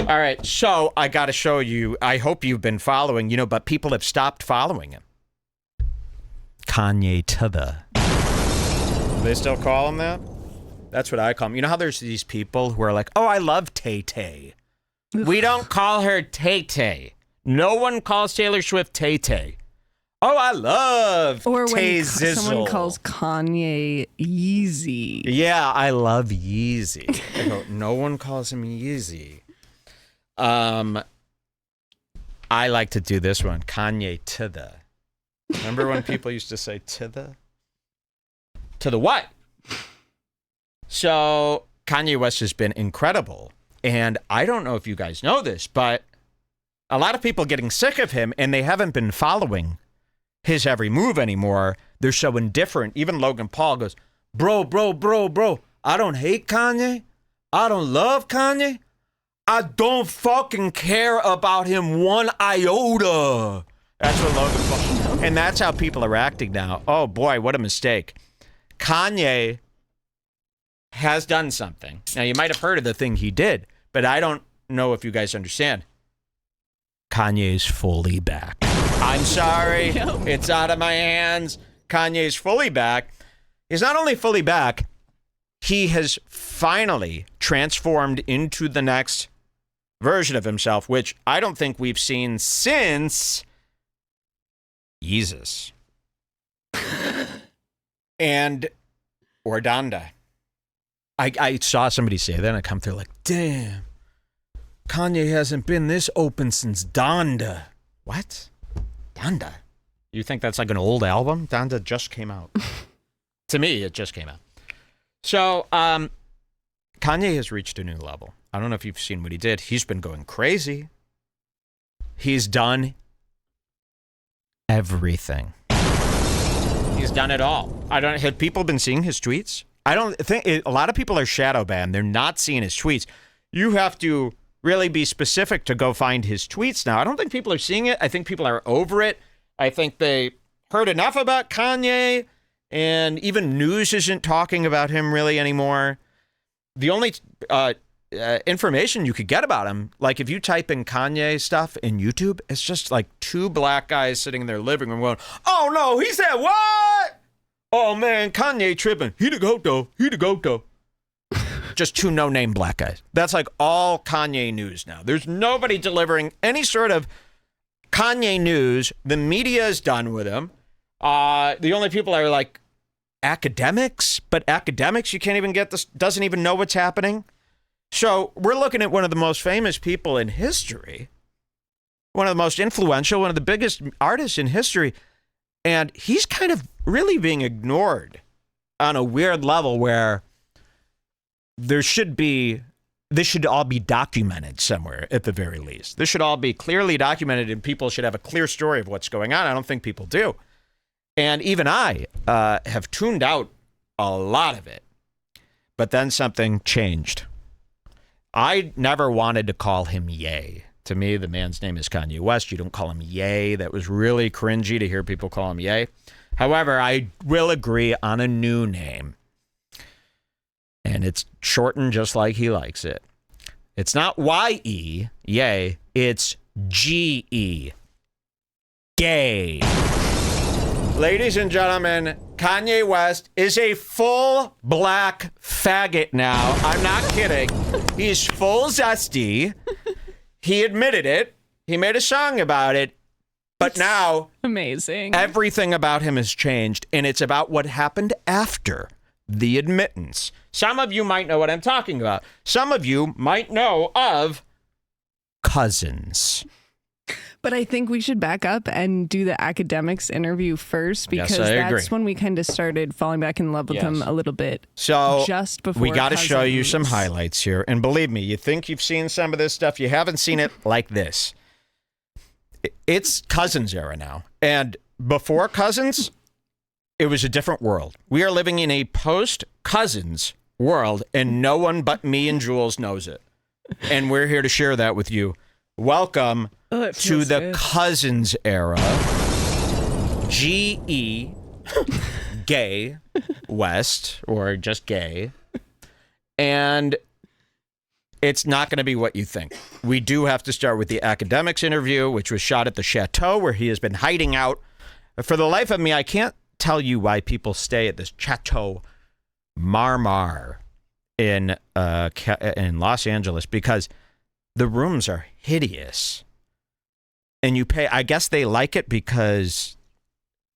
All right, so I got to show you. I hope you've been following, but people have stopped following him. Kanye to the. Do they still call him that? That's what I call him. You know how there's these people who are like, oh, I love Tay-Tay. We don't call her Tay-Tay. No one calls Taylor Swift Tay-Tay. Oh, I love Or when Tay-Zizzle. someone calls Kanye Yeezy. Yeah, I love Yeezy. I go, no one calls him Yeezy. I like to do this one. Kanye to the. Remember when people used to say to the? To the what? So Kanye West has been incredible. And I don't know if you guys know this, but a lot of people getting sick of him and they haven't been following his every move anymore. They're so indifferent. Even Logan Paul goes, bro. I don't hate Kanye. I don't love Kanye. I don't fucking care about him one iota. That's what Logan Paul. And that's how people are acting now. Oh boy, what a mistake. Kanye has done something. Now you might have heard of the thing he did, but I don't know if you guys understand. Kanye's fully back. I'm sorry. It's out of my hands. Kanye's fully back. He's not only fully back, he has finally transformed into the next version of himself, which I don't think we've seen since Jesus. Or Donda. I saw somebody say that and I come through like, damn, Kanye hasn't been this open since Donda. What? Donda? You think that's like an old album? Donda just came out. To me, it just came out. So, Kanye has reached a new level. I don't know if you've seen what he did. He's been going crazy. He's done everything. He's done it all. Have people been seeing his tweets? I don't think a lot of people are shadow banned. They're not seeing his tweets. You have to really be specific to go find his tweets now. I don't think people are seeing it. I think people are over it. I think they heard enough about Kanye, and even news isn't talking about him really anymore. The only information you could get about him, like if you type in Kanye stuff in YouTube, it's just like two black guys sitting in their living room going, oh no, he said what? Oh man, Kanye tripping. He the goat though. Just two no-name black guys. That's like all Kanye news now. There's nobody delivering any sort of Kanye news. The media is done with him. The only people are like academics, but academics you can't even get this, doesn't even know what's happening. So we're looking at one of the most famous people in history, one of the most influential, one of the biggest artists in history, and he's kind of really being ignored on a weird level where this should all be documented somewhere at the very least. This should all be clearly documented and people should have a clear story of what's going on. I don't think people do. And even I have tuned out a lot of it. But then something changed. I never wanted to call him Ye. To me, the man's name is Kanye West. You don't call him Ye. That was really cringy to hear people call him Ye. However, I will agree on a new name. And it's shortened just like he likes it. It's not Y-E, Ye. It's G-E. Gay. Ladies and gentlemen, Kanye West is a full black faggot now. I'm not kidding. He's full zesty. He admitted it. He made a song about it. But now, amazing. Everything about him has changed, and it's about what happened after the admittance. Some of you might know what I'm talking about. Some of you might know of Cousins. But I think we should back up and do the academics interview first, because that's when we kind of started falling back in love with him a little bit. So just before we got to show you some highlights here. And believe me, you think you've seen some of this stuff. You haven't seen it like this. It's Cousins era now. And before Cousins, it was a different world. We are living in a post-Cousins world, and no one but me and Jules knows it. And we're here to share that with you. Welcome to the Cousins era. G-E, gay, West, or just gay. And it's not going to be what you think. We do have to start with the academics interview, which was shot at the Chateau, where he has been hiding out. For the life of me, I can't tell you why people stay at this Chateau Marmar in Los Angeles, because the rooms are hideous. And you pay, I guess they like it because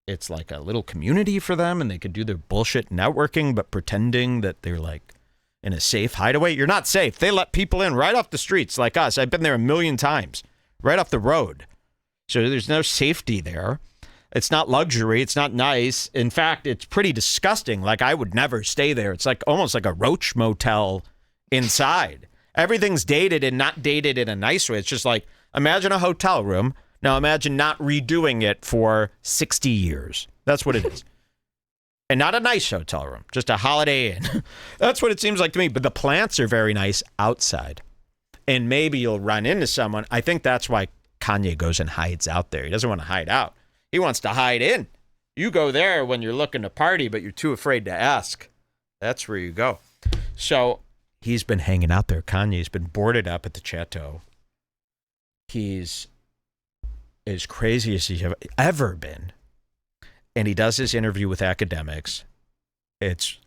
it's like a little community for them and they could do their bullshit networking, but pretending that they're like in a safe hideaway. You're not safe. They let people in right off the streets like us. I've been there a million times, right off the road. So there's no safety there. It's not luxury. It's not nice. In fact, it's pretty disgusting. Like, I would never stay there. It's like almost like a roach motel inside. Everything's dated and not dated in a nice way. It's just like, imagine a hotel room. Now imagine not redoing it for 60 years. That's what it is. And not a nice hotel room, just a Holiday Inn. That's what it seems like to me. But the plants are very nice outside. And maybe you'll run into someone. I think that's why Kanye goes and hides out there. He doesn't want to hide out. He wants to hide in. You go there when you're looking to party, but you're too afraid to ask. That's where you go. So he's been hanging out there. Kanye's been boarded up at the Chateau. He's as crazy as he's ever been. And he does his interview with academics.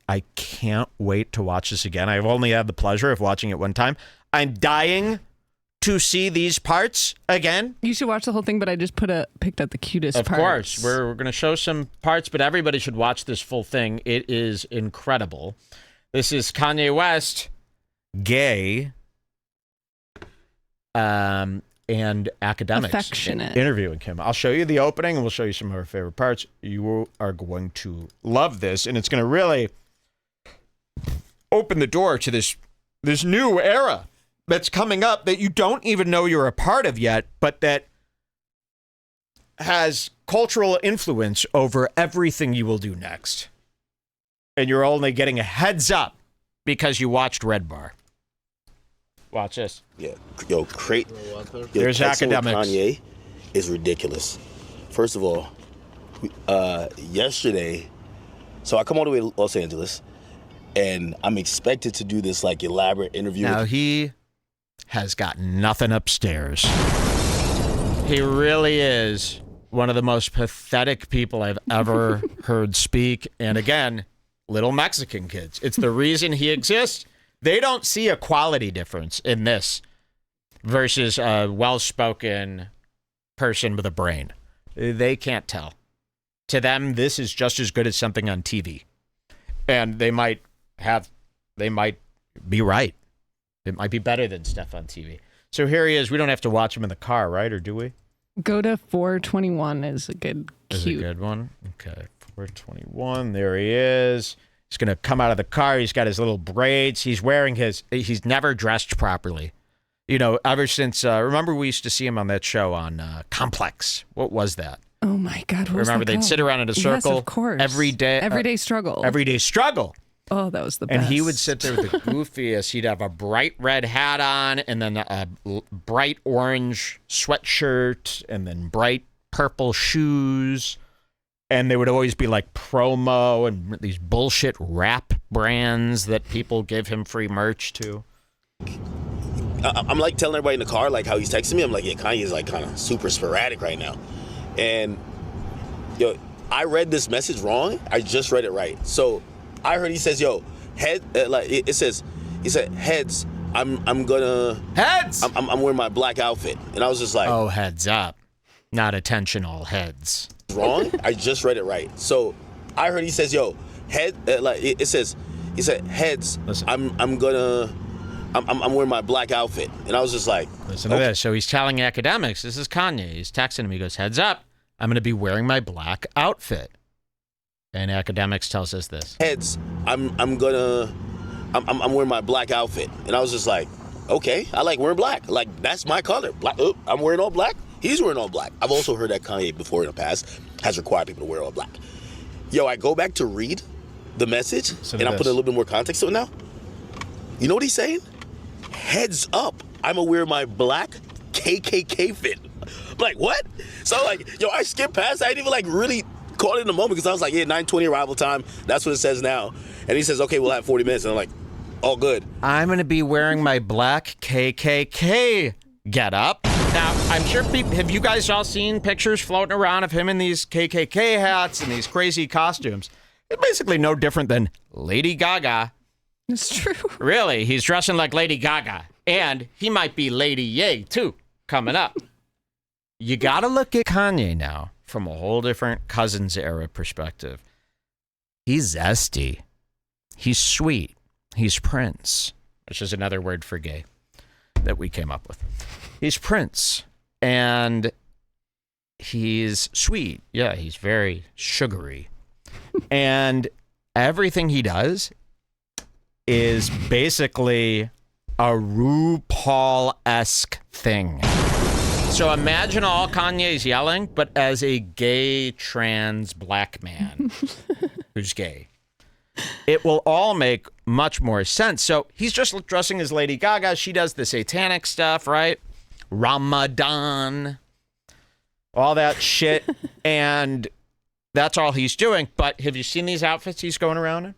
I can't wait to watch this again. I've only had the pleasure of watching it one time. I'm dying to see these parts again. You should watch the whole thing, but I just picked out the cutest parts. Of course. We're going to show some parts, but everybody should watch this full thing. It is incredible. This is Kanye West, gay, and academics affectionate, interviewing him. I'll show you the opening and we'll show you some of our favorite parts. You are going to love this, and it's going to really open the door to this new era that's coming up that you don't even know you're a part of yet, but that has cultural influence over everything you will do next. And you're only getting a heads up because you watched Redbar. Watch this. Yeah, There's academics. Kanye is ridiculous. First of all, yesterday, so I come all the way to Los Angeles, and I'm expected to do this like elaborate interview. Now he has got nothing upstairs. He really is one of the most pathetic people I've ever heard speak. And again, little Mexican kids. It's the reason he exists. They don't see a quality difference in this versus a well-spoken person with a brain. They can't tell. To them, this is just as good as something on TV. And they might be right. It might be better than stuff on TV. So here he is. We don't have to watch him in the car, right? Or do we? Go to 421 is a good, cute. Is a good one? Okay, 421. There he is. He's going to come out of the car. He's got his little braids. He's never dressed properly. You know, ever since, remember we used to see him on that show on Complex. What was that? Oh my God. What remember they'd sit around in a circle. Yes, of course. Everyday struggle. Everyday struggle. Oh, that was the best. And he would sit there with the goofiest. He'd have a bright red hat on and then a bright orange sweatshirt and then bright purple shoes. And they would always be like promo and these bullshit rap brands that people give him free merch to. I'm like telling everybody in the car like how he's texting me. I'm like, yeah, Kanye's like kind of super sporadic right now. And yo, I read this message wrong. I just read it right. So I heard he says, yo, he said, heads, I'm gonna. Heads! I'm wearing my black outfit. And I was just like. Oh, heads up. Not attention, all heads. Wrong. I just read it right. So I heard he says, yo, he said, heads, listen. I'm wearing my black outfit. And I was just like. Listen to this. So he's telling academics, this is Kanye. He's texting him. He goes, heads up, I'm going to be wearing my black outfit. And academics tells us this. Heads, I'm wearing my black outfit. And I was just like, okay, I like wearing black. Like, that's my color. Black. I'm wearing all black. He's wearing all black. I've also heard that Kanye before in the past has required people to wear all black. Yo, I go back to read the message, and I put a little bit more context to it now. You know what he's saying? Heads up, I'm gonna wear my black KKK fit. I'm like, what? So like, yo, I skipped past. I didn't even like really caught it in the moment because I was like, yeah, 9:20 arrival time. That's what it says now. And he says, okay, we'll have 40 minutes. And I'm like, All good. I'm going to be wearing my black KKK getup. Now, I'm sure have you guys all seen pictures floating around of him in these KKK hats and these crazy costumes? It's basically no different than Lady Gaga. It's true. Really, he's dressing like Lady Gaga. And he might be Lady Ye, too, coming up. You got to look at Kanye now from a whole different Cousins era perspective. He's zesty. He's sweet. He's Prince, which is another word for gay that we came up with. He's Prince, and he's sweet. Yeah, he's very sugary. And everything he does is basically a RuPaul-esque thing. So imagine all Kanye's yelling, but as a gay trans black man who's gay. It will all make much more sense. So he's just dressing as Lady Gaga. She does the satanic stuff, right? Ramadan, all that shit. And that's all he's doing. But have you seen these outfits he's going around in?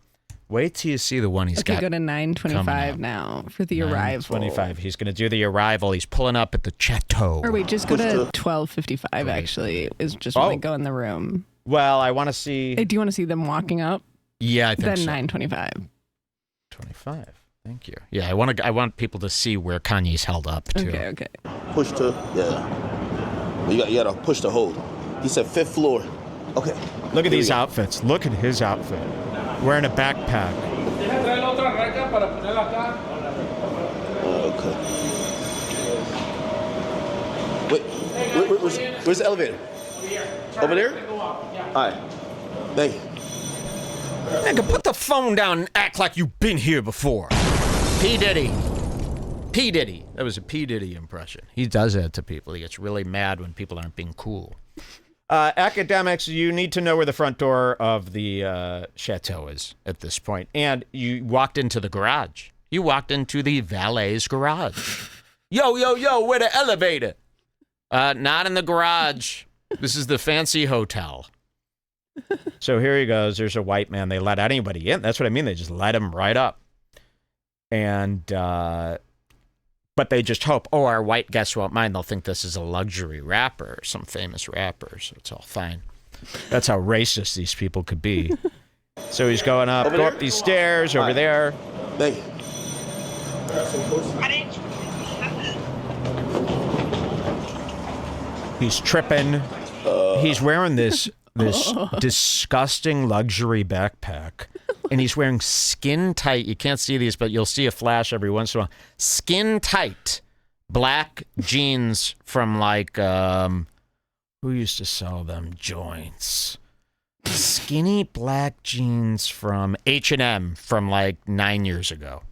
Wait till you see the one he's got. Okay, go to 9:25 now for the arrival. 9:25. He's going to do the arrival. He's pulling up at the chateau. Or wait, just go to 12:55, actually, is just when they go in the room. Well, I want to see. Hey, do you want to see them walking up? Yeah, I think so. Then 9:25. 25. Thank you. Yeah, I want people to see where Kanye's held up to. Okay. Push to, yeah. You got to push to hold. He said 5th floor. Okay. Look at these outfits. Look at his outfit. Wearing a backpack. Okay. Wait, where's the elevator? Over there? All right. Thank you. Nigga, put the phone down and act like you've been here before. P. Diddy. P. Diddy. That was a P. Diddy impression. He does that to people. He gets really mad when people aren't being cool. Academics, you need to know where the front door of the chateau is at this point. And you walked into the garage. You walked into the valet's garage. Yo, where the elevator? Not in the garage. This is the fancy hotel. So here he goes. There's a white man. They let anybody in. That's what I mean. They just let him right up. And, but they just hope, our white guests won't mind. They'll think this is a luxury rapper, some famous rapper. So it's all fine. That's how racist these people could be. So he's going up, go up these stairs over there. Thank you. He's tripping. He's wearing this disgusting luxury backpack, and he's wearing skin tight. You can't see these, but you'll see a flash every once in a while. Skin tight black jeans from like who used to sell them joints? Skinny black jeans from H&M from like 9 years ago.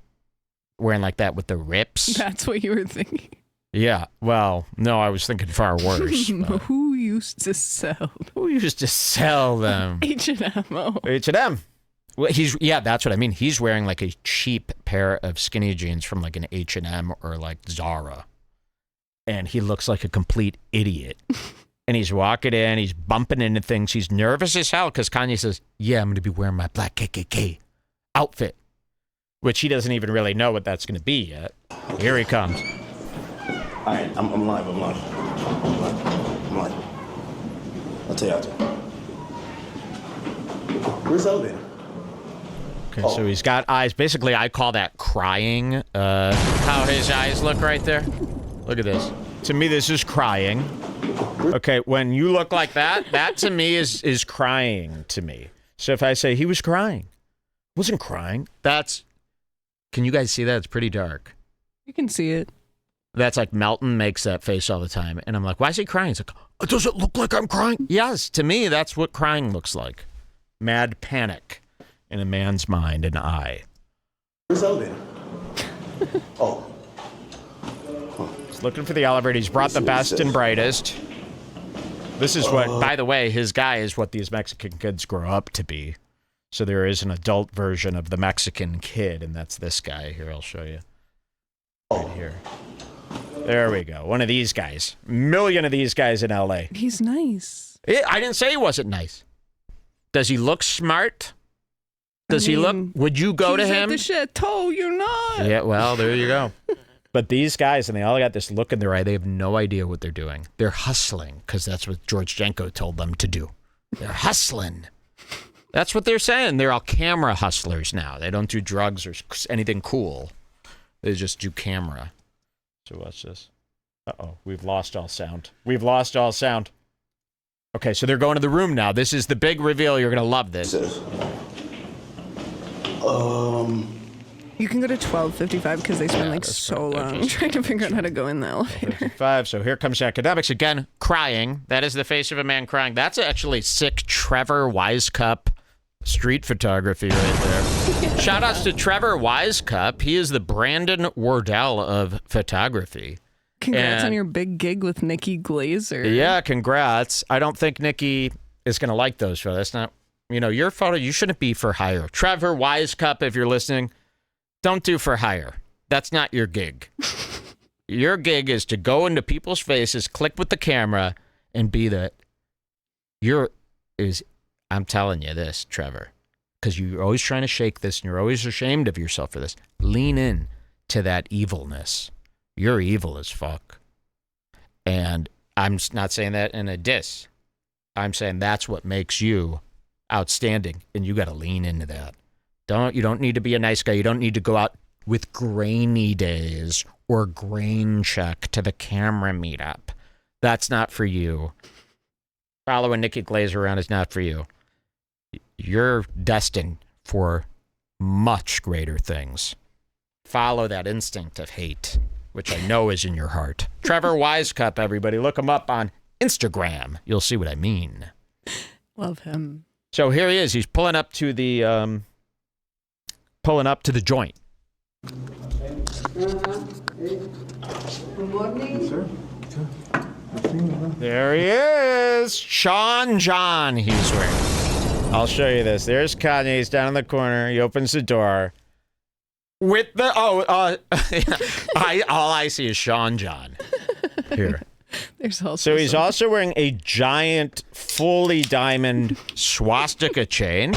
Wearing like that with the rips. That's what you were thinking. Yeah, well, no, I was thinking far worse. Who used to sell? Who used to sell them? H&M. Oh. H&M. Well, that's what I mean. He's wearing like a cheap pair of skinny jeans from like an H&M or like Zara. And he looks like a complete idiot. And he's walking in, he's bumping into things. He's nervous as hell because Kanye says, yeah, I'm going to be wearing my black KKK outfit. Which he doesn't even really know what that's going to be yet. Here he comes. All right, I'm live. I'll tell you after. Where's the elevator? Okay, so he's got eyes. Basically, I call that crying. How his eyes look right there. Look at this. To me, this is crying. Okay, when you look like that, that to me is crying to me. So if I say he was crying, wasn't crying, that's... Can you guys see that? It's pretty dark. You can see it. That's like Melton makes that face all the time. And I'm like, why is he crying? He's like, does it look like I'm crying? Yes, to me, that's what crying looks like. Mad panic in a man's mind and eye. Where's the elevator? Oh. He's looking for the elevator. He's brought the best and brightest. This is what, by the way, his guy is what these Mexican kids grow up to be. So there is an adult version of the Mexican kid, and that's this guy. Here, I'll show you. Right here. There we go. One of these guys. A million of these guys in L.A. He's nice. I didn't say he wasn't nice. Does he look smart? Does he look? Would you go to him? He's at the chateau, you're not. Yeah, well, there you go. But these guys, and they all got this look in their eye. They have no idea what they're doing. They're hustling because that's what George Jenko told them to do. They're hustling. That's what they're saying. They're all camera hustlers now. They don't do drugs or anything cool. They just do camera. So watch this. Uh-oh, we've lost all sound. We've lost all sound. Okay, so they're going to the room now. This is the big reveal. You're going to love this. You can go to 12:55 because they spend so long trying to figure out how to go in the elevator. 55. So here comes Academics again, crying. That is the face of a man crying. That's actually sick Trevor Wisecup street photography right there. Yeah. Shout outs to Trevor Wisecup. He is the Brandon Wardell of photography. Congrats on your big gig with Nikki Glazer. Yeah, congrats. I don't think Nikki is going to like those photos. That's not, your photo, you shouldn't be for hire. Trevor Wisecup, if you're listening, don't do for hire. That's not your gig. Your gig is to go into people's faces, click with the camera, and be that. I'm telling you this, Trevor, because you're always trying to shake this and you're always ashamed of yourself for this. Lean in to that evilness. You're evil as fuck. And I'm not saying that in a diss. I'm saying that's what makes you outstanding, and you got to lean into that. You don't need to be a nice guy. You don't need to go out with grainy days or grain check to the camera meetup. That's not for you. Following Nikki Glazer around is not for you. You're destined for much greater things. Follow that instinct of hate, which I know is in your heart. Trevor Wisecup, everybody. Look him up on Instagram. You'll see what I mean. Love him. So here he is. He's pulling up to the joint. Good morning. Sir. There he is. Sean John he's wearing. I'll show you this. There's Kanye. He's down in the corner. He opens the door. With the all I see is Sean John. Here. There's also so he's also wearing a giant, fully diamond swastika chain,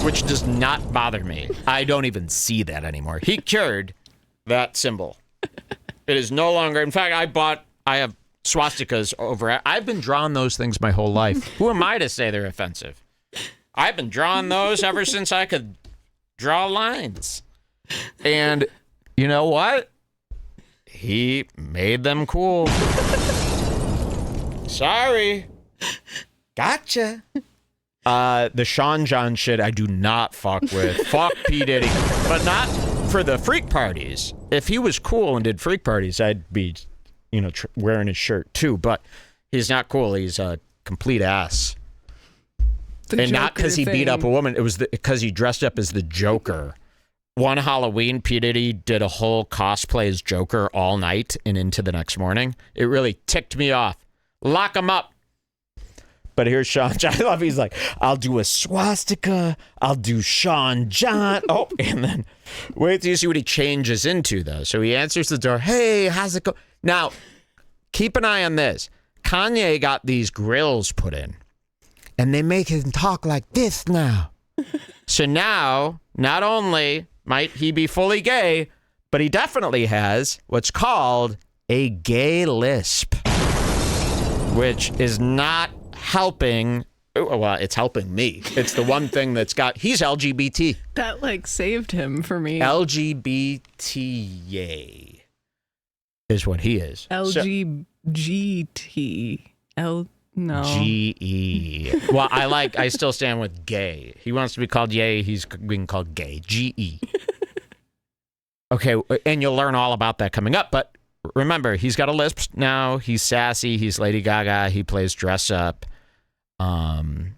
which does not bother me. I don't even see that anymore. He cured that symbol. It is no longer. In fact, I have swastikas over. I've been drawing those things my whole life. Who am I to say they're offensive? I've been drawing those ever since I could draw lines. And you know what? He made them cool. Sorry. Gotcha. The Sean John shit I do not fuck with. Fuck P. Diddy. But not for the freak parties. If he was cool and did freak parties, I'd be, wearing his shirt too. But he's not cool. He's a complete ass. And not because he beat up a woman. It was because he dressed up as the Joker. One Halloween, P. Diddy did a whole cosplay as Joker all night and into the next morning. It really ticked me off. Lock him up. But here's Sean John. I love he's like, I'll do a swastika. I'll do Sean John. Oh, and then wait till you see what he changes into, though. So he answers the door. Hey, how's it go? Now, keep an eye on this. Kanye got these grills put in, and they make him talk like this now. So now, not only might he be fully gay, but he definitely has what's called a gay lisp, which is not helping. Well, it's helping me. It's the one thing he's LGBT. That saved him for me. LGBT is what he is. LGBT. No. GE. Well, I still stand with gay. He wants to be called yay. He's being called gay. GE. Okay, and you'll learn all about that coming up. But remember, he's got a lisp now. He's sassy. He's Lady Gaga. He plays dress up. And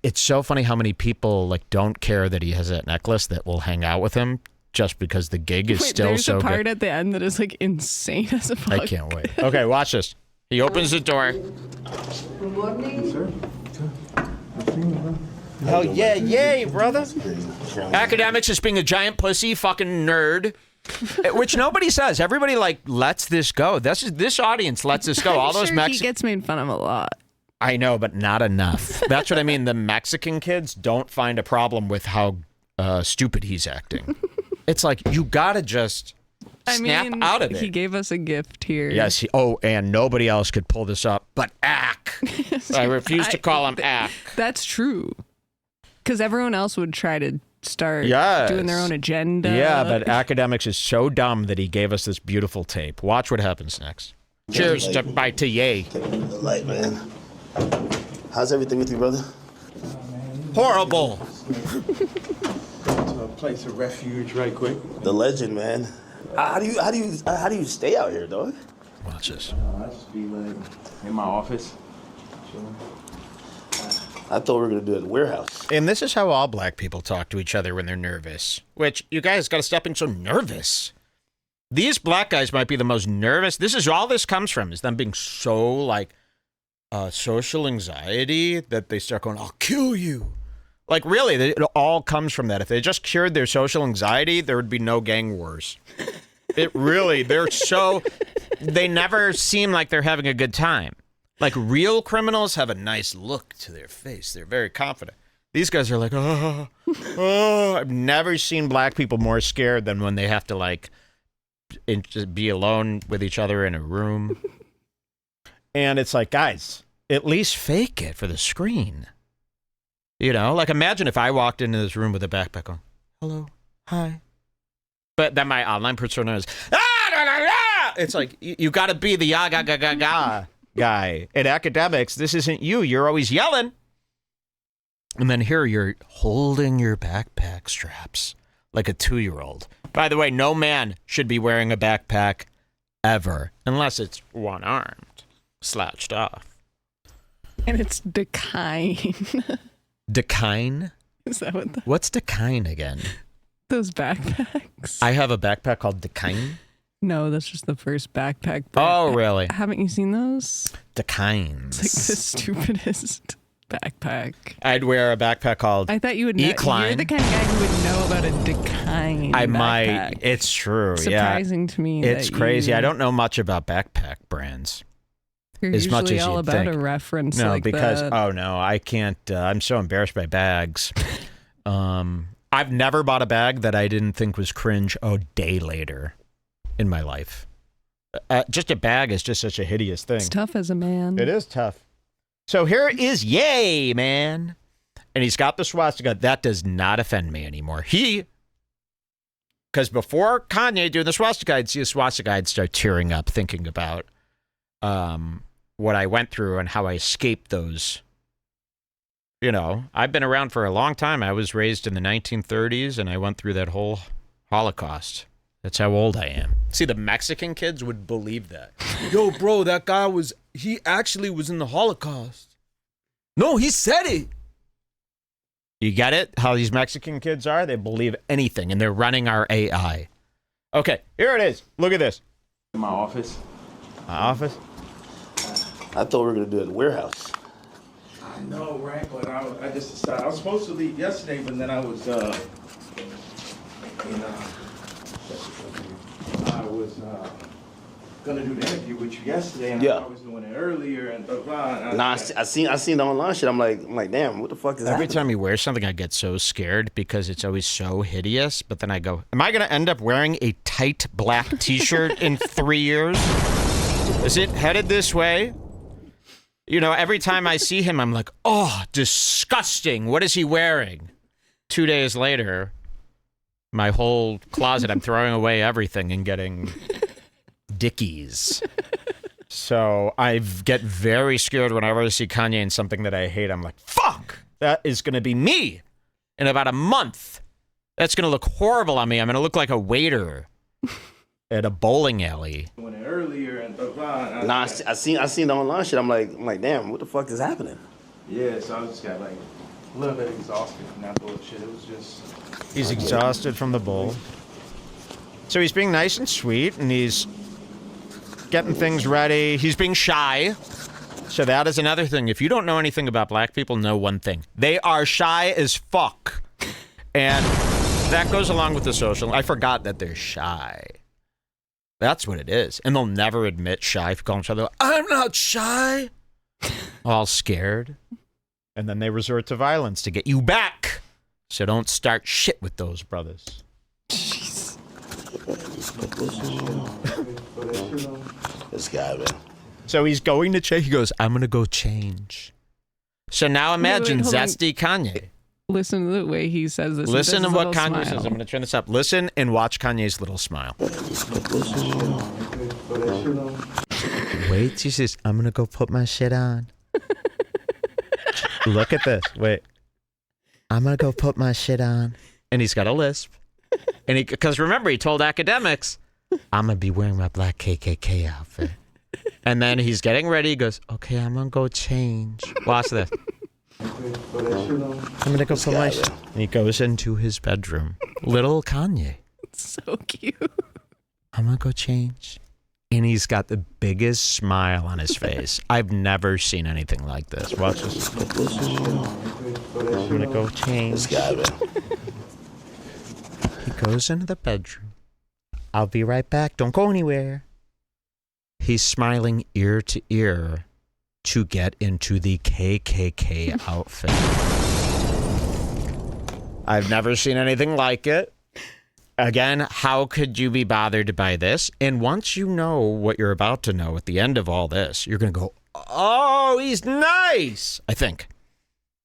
it's so funny how many people don't care that he has that necklace that will hang out with him just because the gig is still so good. There's a part at the end that is insane as a fuck. I can't wait. Okay, watch this. He opens the door. Good morning. Sir. Hell yeah, yay, brother. Academics is being a giant pussy fucking nerd. Which nobody says. Everybody lets this go. This audience lets this go. All those he gets made fun of a lot. I know, but not enough. That's what I mean. The Mexican kids don't find a problem with how stupid he's acting. It's like, you gotta just snap out of it. He gave us a gift here. Yes. And nobody else could pull this up but Ack. I refuse to call him Ack. That's true. Because everyone else would try to start doing their own agenda. Yeah, but Academics is so dumb that he gave us this beautiful tape. Watch what happens next. Cheers to yay. Take the light, man. How's everything with you, brother? Horrible. To a place of refuge, right quick. The legend, man. How do you stay out here, dog? Watch this. I just be like in my office, chilling. I thought we were gonna do it at the warehouse. And this is how all black people talk to each other when they're nervous. Which, you guys got to stop being so nervous. These black guys might be the most nervous. This is all this comes from, is them being so, like, social anxiety that they start going, I'll kill you. Like, really, it all comes from that. If they just cured their social anxiety, there would be no gang wars. It really, they never seem like they're having a good time. Like, real criminals have a nice look to their face. They're very confident. These guys are like, oh. I've never seen black people more scared than when they have to, like, just be alone with each other in a room. And it's like, guys, at least fake it for the screen. You know, like, imagine if I walked into this room with a backpack on. Hello, hi. But then my online persona is, it's like, you got to be the ga guy. In Academics, this isn't you. You're always yelling. And then here you're holding your backpack straps like a 2-year-old. By the way, no man should be wearing a backpack ever, unless it's one-armed, slouched off. And it's Dakine. Dakine? Is that what What's Dakine again? Those backpacks. I have a backpack called Dakine. No, that's just the first backpack. Oh, really? Haven't you seen those? Dakines. It's like the stupidest backpack. I'd wear a backpack called I thought you would know. Ecline. You're the kind of guy who would know about a Dakine I backpack. might. It's true. Surprising to me. It's crazy. I don't know much about backpack brands. You're as usually much as all you'd about think. a reference No, like because that. oh no, I can't. I'm so embarrassed by bags. I've never bought a bag that I didn't think was cringe a day later in my life. Just a bag is just such a hideous thing. It's tough as a man. It is tough. So here is Yay, man. And he's got the swastika. That does not offend me anymore. Because before Kanye doing the swastika, I'd see a swastika, I'd start tearing up thinking about what I went through and how I escaped those. You know, I've been around for a long time. I was raised in the 1930s, and I went through that whole Holocaust. That's how old I am. See, the Mexican kids would believe that. Yo, bro, that guy he actually was in the Holocaust. No, he said it. You get it? How these Mexican kids are? They believe anything, and they're running our AI. Okay, here it is. Look at this. In my office. My office? I thought we were gonna do it at the warehouse. I know, right? But I just decided I was supposed to leave yesterday, but then I was, gonna do the interview with you yesterday, and I was doing it earlier, and blah blah. Nah, I seen the online shit. I'm like, damn, what the fuck is that? Every time he wears something, I get so scared because it's always so hideous. But then I go, am I going to end up wearing a tight black T-shirt in 3 years? Is it headed this way? You know, every time I see him, I'm like, oh, disgusting. What is he wearing? 2 days later, my whole closet, I'm throwing away everything and getting Dickies. So I get very scared whenever I see Kanye in something that I hate. I'm like, fuck, that is going to be me in about a month. That's going to look horrible on me. I'm going to look like a waiter at a bowling alley. Doing it earlier, and blah blah. Nah, I seen the online shit. I'm like, damn, what the fuck is happening? Yeah, so I just got like a little bit exhausted from that bullshit. It was just. He's exhausted from the bowl. So he's being nice and sweet, and he's getting things ready. He's being shy. So that is another thing. If you don't know anything about black people, know one thing. They are shy as fuck. And that goes along with the social. I forgot that they're shy. That's what it is. And they'll never admit shy. If you call them shy, they'll go, I'm not shy. all scared. And then they resort to violence to get you back. So don't start shit with those brothers. Jeez. This guy, man. So he's going to change. He goes, I'm going to go change. So now imagine zesty Kanye. Listen to the way he says this. Listen to what Kanye says. I'm going to turn this up. Listen and watch Kanye's little smile. Wait, he says, I'm going to go put my shit on. Look at this. Wait. I'm going to go put my shit on. And he's got a lisp. And because remember, he told academics, I'm going to be wearing my black KKK outfit. And then he's getting ready. He goes, okay, I'm going to go change. Watch this. I'm going to go put my shit. And he goes into his bedroom. Little Kanye. So cute. I'm going to go change. And he's got the biggest smile on his face. I've never seen anything like this. Watch this. I'm going to go change. This guy, man. He goes into the bedroom. I'll be right back. Don't go anywhere. He's smiling ear to ear to get into the KKK outfit. I've never seen anything like it. Again, how could you be bothered by this? And once you know what you're about to know at the end of all this, you're going to go, oh, he's nice, I think.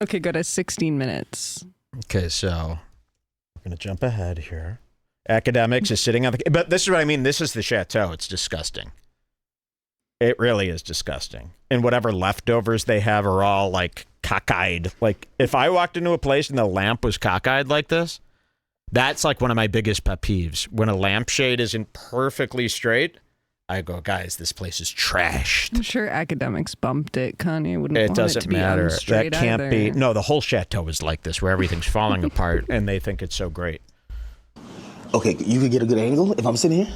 Okay, go to 16 minutes. Okay, so we're going to jump ahead here. Academics is sitting on the... But this is what I mean. This is the chateau. It's disgusting. It really is disgusting. And whatever leftovers they have are all, like, cockeyed. Like, if I walked into a place and the lamp was cockeyed like this... That's like one of my biggest pet peeves. When a lampshade isn't perfectly straight, I go, guys, this place is trashed. I'm sure academics bumped it. Kanye wouldn't want doesn't it to be matter. unstraight That can't either. be. No, the whole chateau is like this, where everything's falling apart, and they think it's so great. Okay, you could get a good angle if I'm sitting here?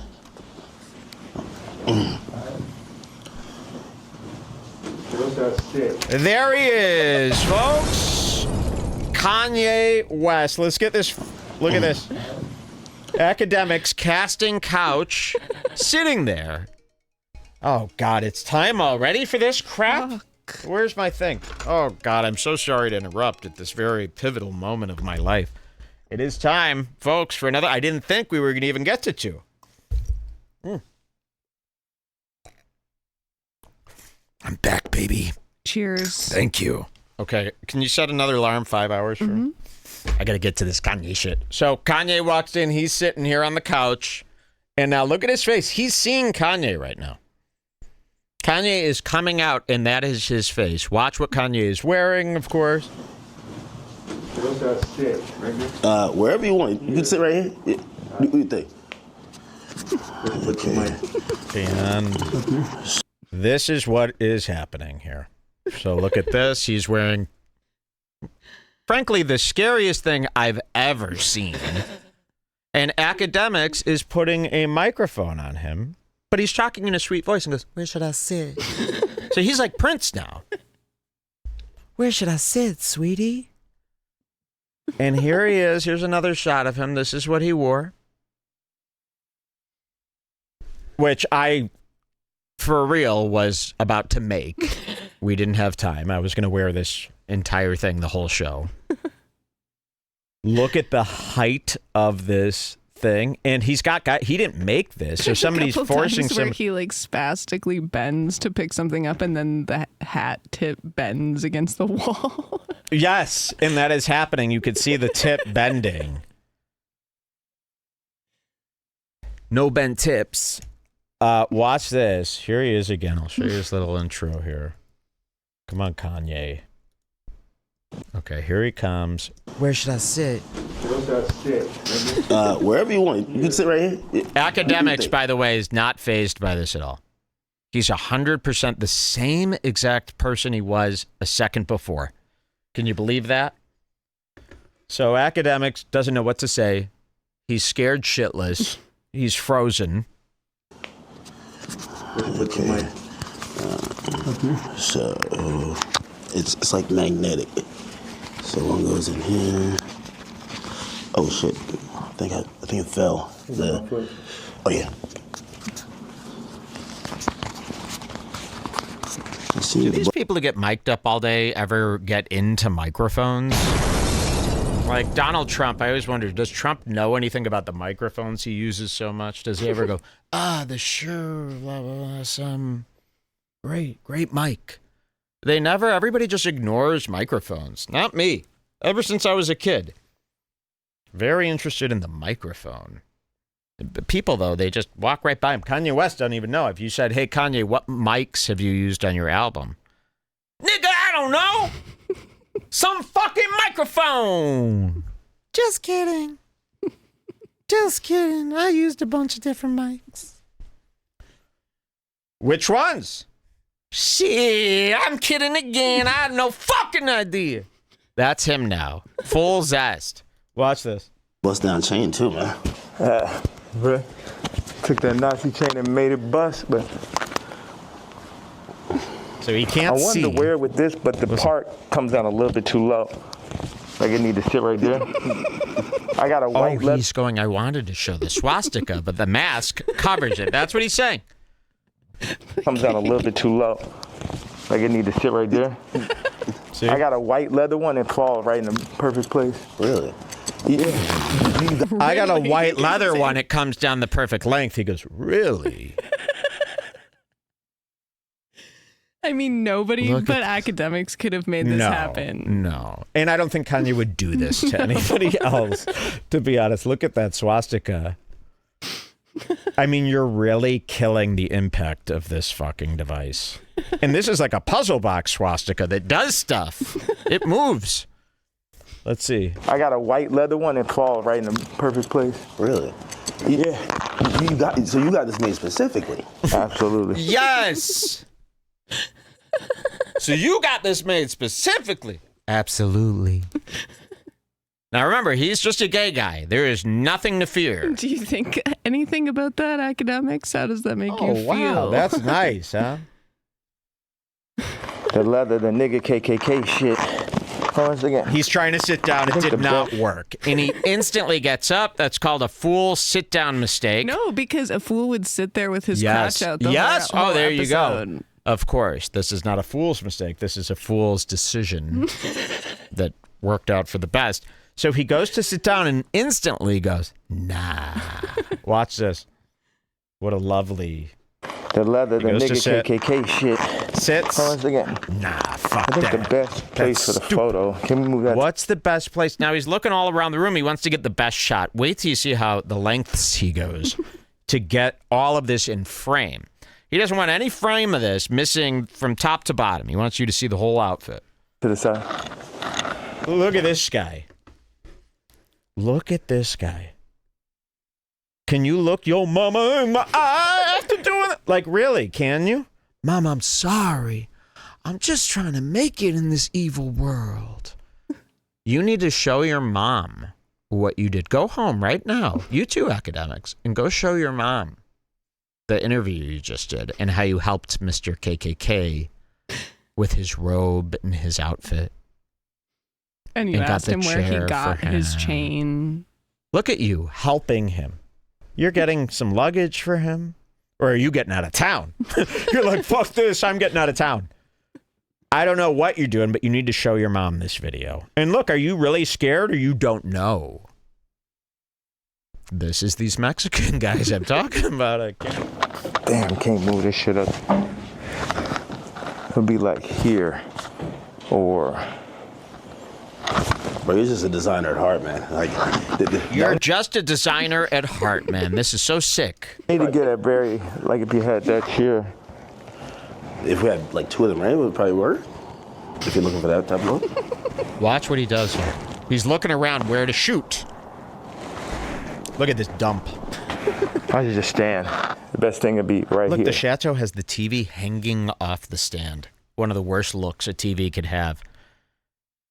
There he is, folks. Kanye West. Let's get this. Look at this. Academics casting couch, sitting there. Oh, God, it's time already for this crap? Where's my thing? Oh, God, I'm so sorry to interrupt at this very pivotal moment of my life. It is time, folks, for another... I didn't think we were going to even get to 2. I'm back, baby. Cheers. Thank you. Okay, can you set another alarm 5 hours for me? I got to get to this Kanye shit. So Kanye walks in. He's sitting here on the couch. And now look at his face. He's seeing Kanye right now. Kanye is coming out, and that is his face. Watch what Kanye is wearing, of course. Wherever you want. You can sit right here. Yeah. What do you think? Okay. And this is what is happening here. So look at this. He's wearing, frankly, the scariest thing I've ever seen. And academics is putting a microphone on him, but he's talking in a sweet voice and goes, where should I sit? So he's like Prince now. Where should I sit, sweetie? And here he is. Here's another shot of him. This is what he wore. Which I, for real, was about to make. We didn't have time. I was going to wear this entire thing the whole show. Look at the height of this thing. And he didn't make this. So somebody's forcing where he like spastically bends to pick something up and then the hat tip bends against the wall. Yes. And that is happening. You could see the tip bending. No bent tips. Watch this. Here he is again. I'll show you his little intro here. Come on, Kanye. Okay, here he comes. Where should I sit? Wherever you want. You can sit right here. Yeah. Academics, by the way, is not fazed by this at all. He's 100% the same exact person he was a second before. Can you believe that? So academics doesn't know what to say. He's scared shitless. He's frozen. Okay. So it's like magnetic. So one goes in here. Oh shit! I think it fell. Oh yeah. Let's Do these people who get mic'd up all day ever get into microphones? Like Donald Trump, I always wonder, does Trump know anything about the microphones he uses so much? Does he ever go, the Shure, blah, blah, blah, some great mic? They never, everybody just ignores microphones. Not me. Ever since I was a kid. Very interested in the microphone. People, though, they just walk right by him. Kanye West doesn't even know. If you said, hey, Kanye, what mics have you used on your album? Nigga, I don't know. Some fucking microphone. Just kidding. Just kidding. I used a bunch of different mics. Which ones? Shit, I'm kidding again. I had no fucking idea. That's him now. Full zest. Watch this. Bust down chain too, man. Bro, took that Nazi chain and made it bust, but so he can't see. I wanted to wear it with this, but the part comes down a little bit too low. Like it need to sit right there. I got a white leather. He's going, I wanted to show the swastika, but the mask covers it. That's what he's saying. Comes down a little bit too low. Like it need to sit right there. See? I got a white leather one that falls right in the perfect place. Really? Yeah. I got a white leather one. It comes down the perfect length. He goes, really? I mean, nobody but academics could have made this happen. No. And I don't think Kanye would do this to anybody else, to be honest. Look at that swastika. I mean, you're really killing the impact of this fucking device. And this is like a puzzle box swastika that does stuff. It moves. Let's see. I got a white leather one that falls right in the perfect place. Really? Yeah. So you got this made specifically? Absolutely. Yes. So you got this made specifically? Absolutely. Now remember, he's just a gay guy. There is nothing to fear. Do you think anything about that, academics? How does that make you feel? Oh, wow. That's nice, huh? The leather, the nigga KKK shit. Once again. He's trying to sit down. It did not work. And he instantly gets up. That's called a fool sit-down mistake. No, because a fool would sit there with his crotch out. Yes. Oh, there you go. Of course. This is not a fool's mistake. This is a fool's decision that worked out for the best. So he goes to sit down and instantly goes, nah. Watch this. What a lovely... The leather, the nigga KKK shit. Sits. Once again. Nah, fuck that. I think the best place for the photo. Can we move that? What's the best place? Now he's looking all around the room. He wants to get the best shot. Wait till you see how the lengths he goes to get all of this in frame. He doesn't want any frame of this missing from top to bottom. He wants you to see the whole outfit. To the side. Look at this guy. Look at this guy. Can you look your mama in my eye after doing it? Like, really, can you? Mom, I'm sorry. I'm just trying to make it in this evil world. You need to show your mom what you did. Go home right now, you two academics, and go show your mom the interview you just did and how you helped Mr. KKK with his robe and his outfit. And you asked him where he got his chain. Look at you helping him. You're getting some luggage for him? Or are you getting out of town? You're like, fuck this, I'm getting out of town. I don't know what you're doing, but you need to show your mom this video. And look, are you really scared or you don't know? This is these Mexican guys I'm talking about. I can't. Damn, can't move this shit up. It'll be like here or... Bro, you're just a designer at heart, man. Like, you're just a designer at heart, man. This is so sick. You need to get a very, like if you had that here. If we had like two of them, right, it would probably work. If you're looking for that type of look. Watch what he does here. He's looking around where to shoot. Look at this dump. Why don't you just stand? The best thing would be right here. here. Look, the Chateau has the TV hanging off the stand. One of the worst looks a TV could have.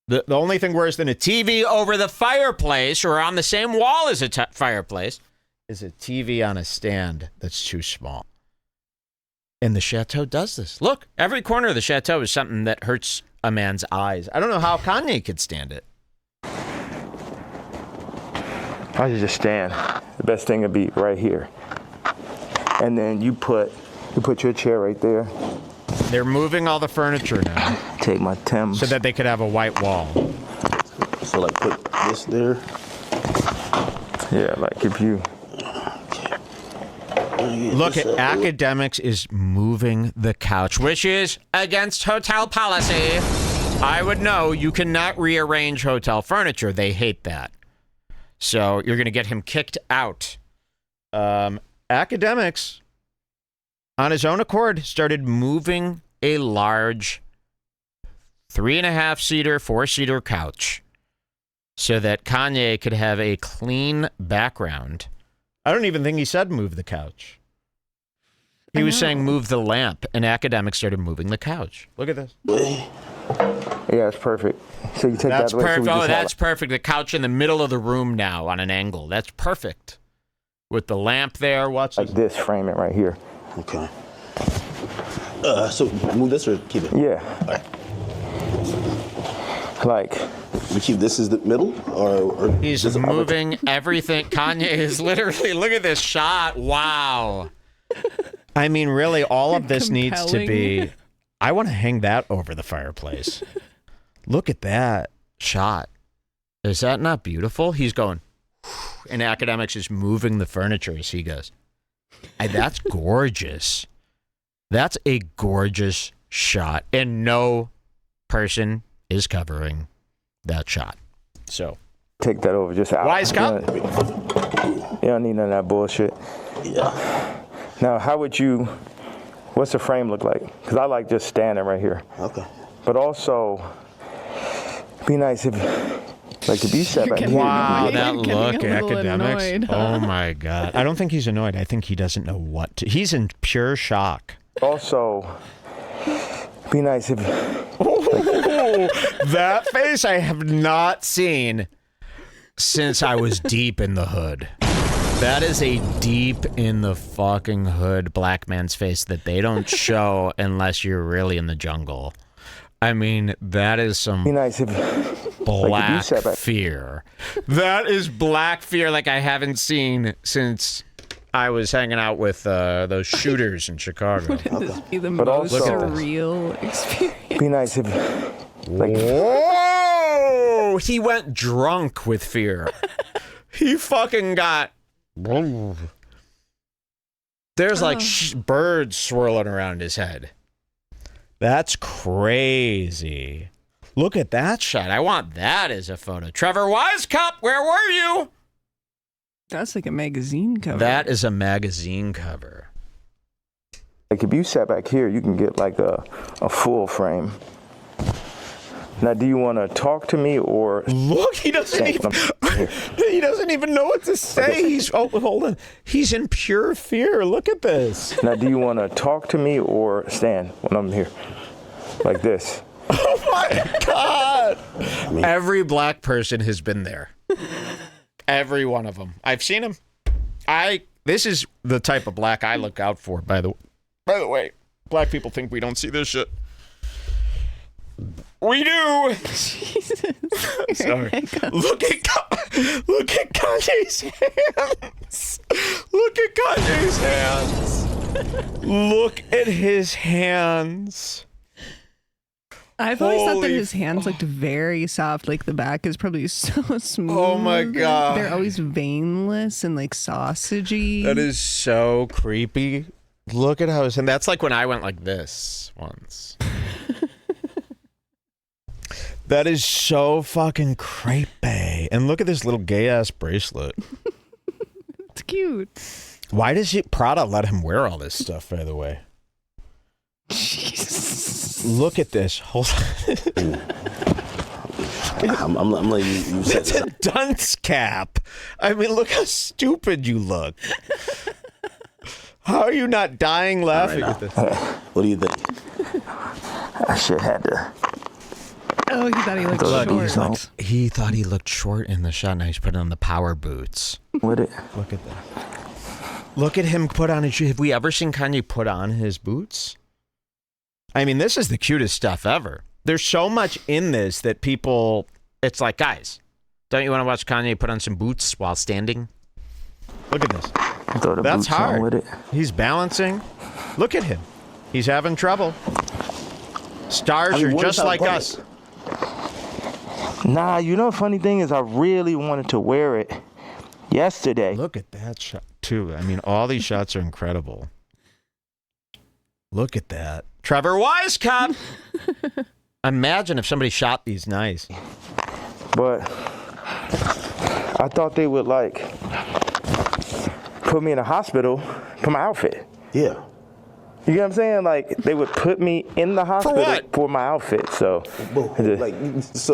The only thing worse than a TV over the fireplace or on the same wall as a fireplace is a TV on a stand that's too small. And the Chateau does this. Look, every corner of the Chateau is something that hurts a man's eyes. I don't know how Kanye could stand it. Why don't you just stand? The best thing would be right here. And then you put your chair right there. They're moving all the furniture now. Take my Timbs. So that they could have a white wall. So like put this there. Yeah, like if you... Look at Academics is moving the couch, which is against hotel policy. I would know you cannot rearrange hotel furniture. They hate that. So you're going to get him kicked out. Academics, on his own accord, started moving a large 3.5-seater, 4-seater couch so that Kanye could have a clean background. I don't even think he said move the couch. He was saying move the lamp, and Academics started moving the couch. Look at this. Yeah, it's perfect. So you take that's that away. Perfect. So oh, that's perfect. The couch in the middle of the room now on an angle. That's perfect. With the lamp there. Watch like this. Frame it right here. Okay. So move this or keep it? Yeah. All right. Like. We keep this as the middle, or he's moving everything. Kanye is literally. Look at this shot. Wow. I mean, really, all of this needs to be. I want to hang that over the fireplace. Look at that shot. Is that not beautiful? He's going, and Academics is moving the furniture as he goes. That's gorgeous. That's a gorgeous shot, and no person is covering that shot. So take that over. Just out. Wise cop. You don't need none of that bullshit. Yeah. Now, how would you? What's the frame look like? Because I like just standing right here. Okay. But also, be nice if, like, if you sat back here. Wow, that look, Academics. Annoyed. Oh my God. I don't think he's annoyed. I think he doesn't know what to. He's in pure shock. Also, be nice if. Oh, that face I have not seen since I was deep in the hood. That is a deep in the fucking hood black man's face that they don't show unless you're really in the jungle. I mean, that is some nice if, black fear. That is black fear like I haven't seen since I was hanging out with those shooters in Chicago. Wouldn't this be the most surreal experience? Be nice if... Like, whoa! He went drunk with fear. He fucking got... There's like birds swirling around his head. That's crazy. Look at that shot. I want that as a photo. Trevor Wisecup, where were you? That's like a magazine cover. That is a magazine cover. Like if you sat back here, you can get like a full frame. Now, do you want to talk to me or... Look, he doesn't even know what to say. He's hold on. He's in pure fear. Look at this. Now, do you want to talk to me or stand when I'm here? Like this. Oh my God. Every black person has been there. Every one of them. I've seen him. This is the type of black I look out for, by the way. Black people think we don't see this shit. We do. Jesus. Sorry. Look at Kanye's hands. Look at Kanye's hands. Look at his hands. I've always thought that his hands looked very soft. Like the back is probably so smooth. Oh my God. They're always veinless and like sausagey. That is so creepy. Look at how his hand. That's like when I went like this once. That is so fucking creepy. And look at this little gay ass bracelet. It's cute. Why does Prada let him wear all this stuff, by the way? Jesus. Look at this. Hold on. I'm letting you set It's a dunce cap. I mean, look how stupid you look. How are you not dying laughing at this? What do you think? I should have to. Oh, he thought he looked short. He thought he looked short in the shot. Now he's putting on the power boots. With it. Look at that. Look at him put on his shoes. Have we ever seen Kanye put on his boots? I mean, this is the cutest stuff ever. There's so much in this that people... It's like, guys, don't you want to watch Kanye put on some boots while standing? Look at this. That's hard. With it. He's balancing. Look at him. He's having trouble. Stars are just like us. Nah, you know the funny thing is I really wanted to wear it yesterday. Look at that shot, too. I mean, all these shots are incredible. Look at that. Trevor Wisecup! Imagine if somebody shot these nice. But I thought they would, like, put me in a hospital for my outfit. Yeah. You know what I'm saying? Like, they would put me in the hospital for my outfit. So,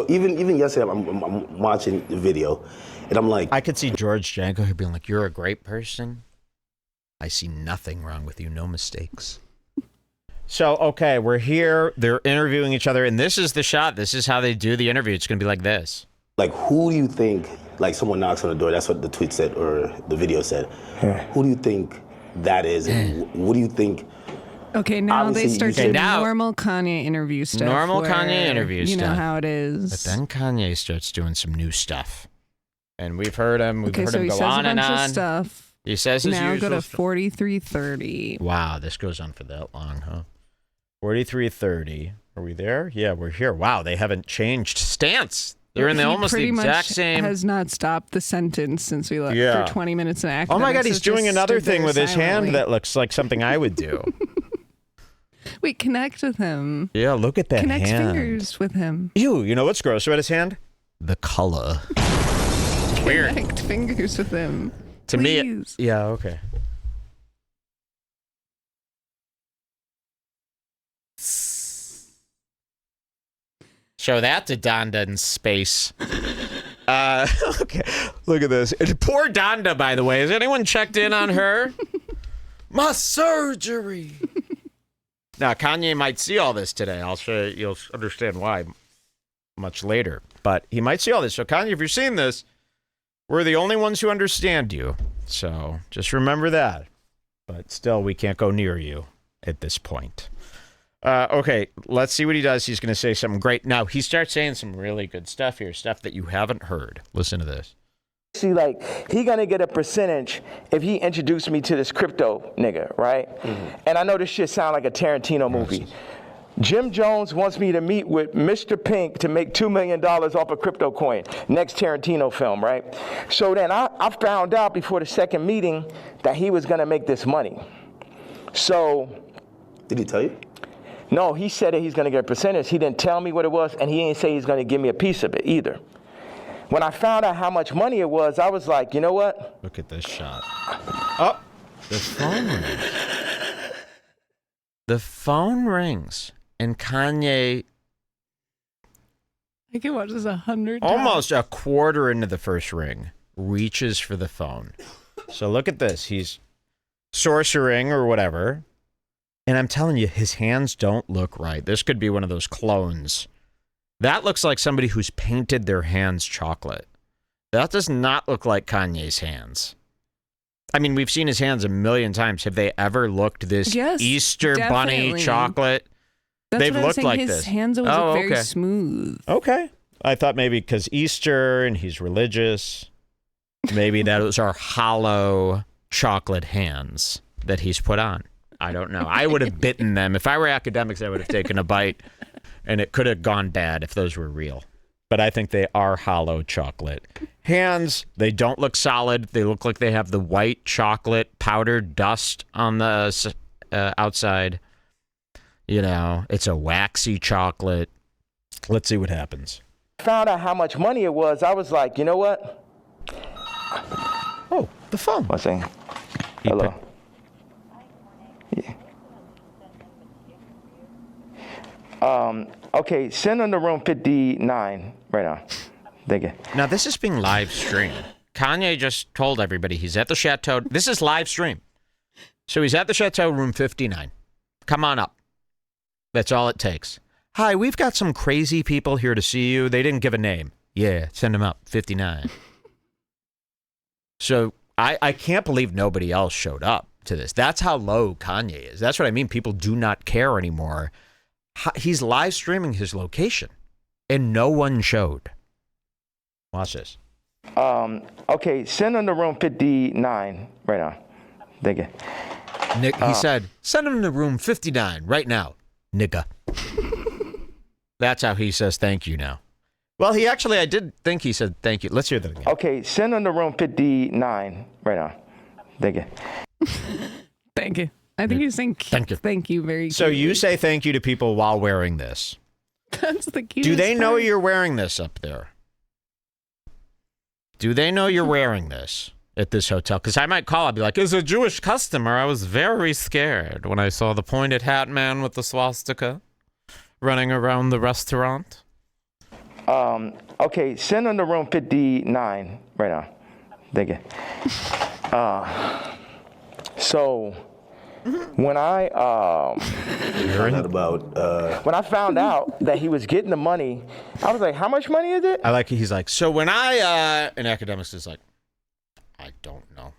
even yesterday, I'm watching the video, and I'm like, I could see George Janko here being like, "You're a great person. I see nothing wrong with you. No mistakes." So, okay, we're here. They're interviewing each other, and this is the shot. This is how they do the interview. It's going to be like this. Like, who do you think? Like, someone knocks on the door. That's what the tweet said, or the video said. Who do you think that is? And what do you think? Okay, now they start doing normal Kanye interview stuff. Normal Kanye interview stuff. You know how it is. But then Kanye starts doing some new stuff. And we've heard him. We've heard him go on and on. Stuff. He says his now usual go to 4330. Wow, this goes on for that long, huh? 4330. Are we there? Yeah, we're here. Wow, they haven't changed stance. They're in the almost the exact same. Has not stopped the sentence since we left for 20 minutes and academics. Oh my God, he's doing another thing with his hand that looks like something I would do. Wait, connect with him. Yeah, look at that hand. Connect fingers with him. You know what's gross about his hand? The color. Weird. Connect fingers with him. To me, yeah, okay. Show that to Donda in space. Okay, look at this. Poor Donda, by the way. Has anyone checked in on her? My surgery. Now, Kanye might see all this today. I'll show you. You'll understand why much later. But he might see all this. So, Kanye, if you're seeing this, we're the only ones who understand you. So just remember that. But still, we can't go near you at this point. Okay, let's see what he does. He's going to say something great. Now, he starts saying some really good stuff here, stuff that you haven't heard. Listen to this. See, like, he going to get a percentage if he introduced me to this crypto nigga, right? And I know this shit sound like a Tarantino movie. Jim Jones wants me to meet with Mr. Pink to make $2 million off a crypto coin. Next Tarantino film, right? So then I found out before the second meeting that he was going to make this money. So. Did he tell you? No, he said that he's going to get a percentage. He didn't tell me what it was, and he didn't say he's going to give me a piece of it either. When I found out how much money it was, I was like, you know what? Look at this shot. Oh, the phone rings. The phone rings, and Kanye. I can watch this 100 times. Almost a quarter into the first ring, reaches for the phone. So look at this. He's sorcering or whatever. And I'm telling you, his hands don't look right. This could be one of those clones. That looks like somebody who's painted their hands chocolate. That does not look like Kanye's hands. I mean, we've seen his hands a million times. Have they ever looked this Easter bunny chocolate? They've looked like this. His hands always look very smooth. Okay. I thought maybe because Easter and he's religious, maybe those are hollow chocolate hands that he's put on. I don't know. I would have bitten them. If I were academics, I would have taken a bite, and it could have gone bad if those were real. But I think they are hollow chocolate. Hands, they don't look solid. They look like they have the white chocolate powdered dust on the outside. You know, it's a waxy chocolate. Let's see what happens. Found out how much money it was. I was like, you know what? Oh, the phone. One second. Hello. Yeah. Okay, send him to room 59 right now. Thank you. Now, this is being live streamed. Kanye just told everybody he's at the Chateau. This is live stream. So he's at the Chateau, room 59. Come on up. That's all it takes. Hi, we've got some crazy people here to see you. They didn't give a name. Yeah, send them up, 59. So I can't believe nobody else showed up to this. That's how low Kanye is. That's what I mean. People do not care anymore. He's live streaming his location, and no one showed. Watch this. Okay, send him to room 59 right now. Thank you. Nick, he said, send him to room 59 right now, nigga. That's how he says thank you now. Well, I did think he said thank you. Let's hear that again. Okay, send him to room 59 right now. Thank you. Thank you. I think he's saying thank you. Thank you very So clearly. you say thank you to people while wearing this. That's the cutest Do they know part. you're wearing this up there? Do they know you're wearing this at this hotel? Because I might call. I'll be like, as a Jewish customer, I was very scared when I saw the pointed hat man with the swastika running around the restaurant. Okay, send him to room 59 right now. Thank you. So when I when I found out that he was getting the money, I was like, how much money is it? I like it. He's like, so when I and academics is like, I don't know.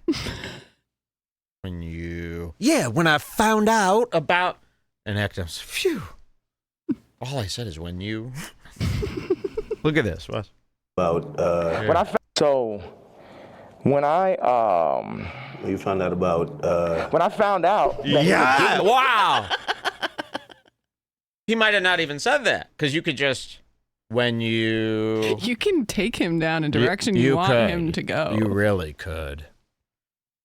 When I found out about an academics, phew. All I said is when you look at this. What? When I You found out about when I found out that Wow. He might have not even said that because you could just You can take him down a direction you want him to go. You really could.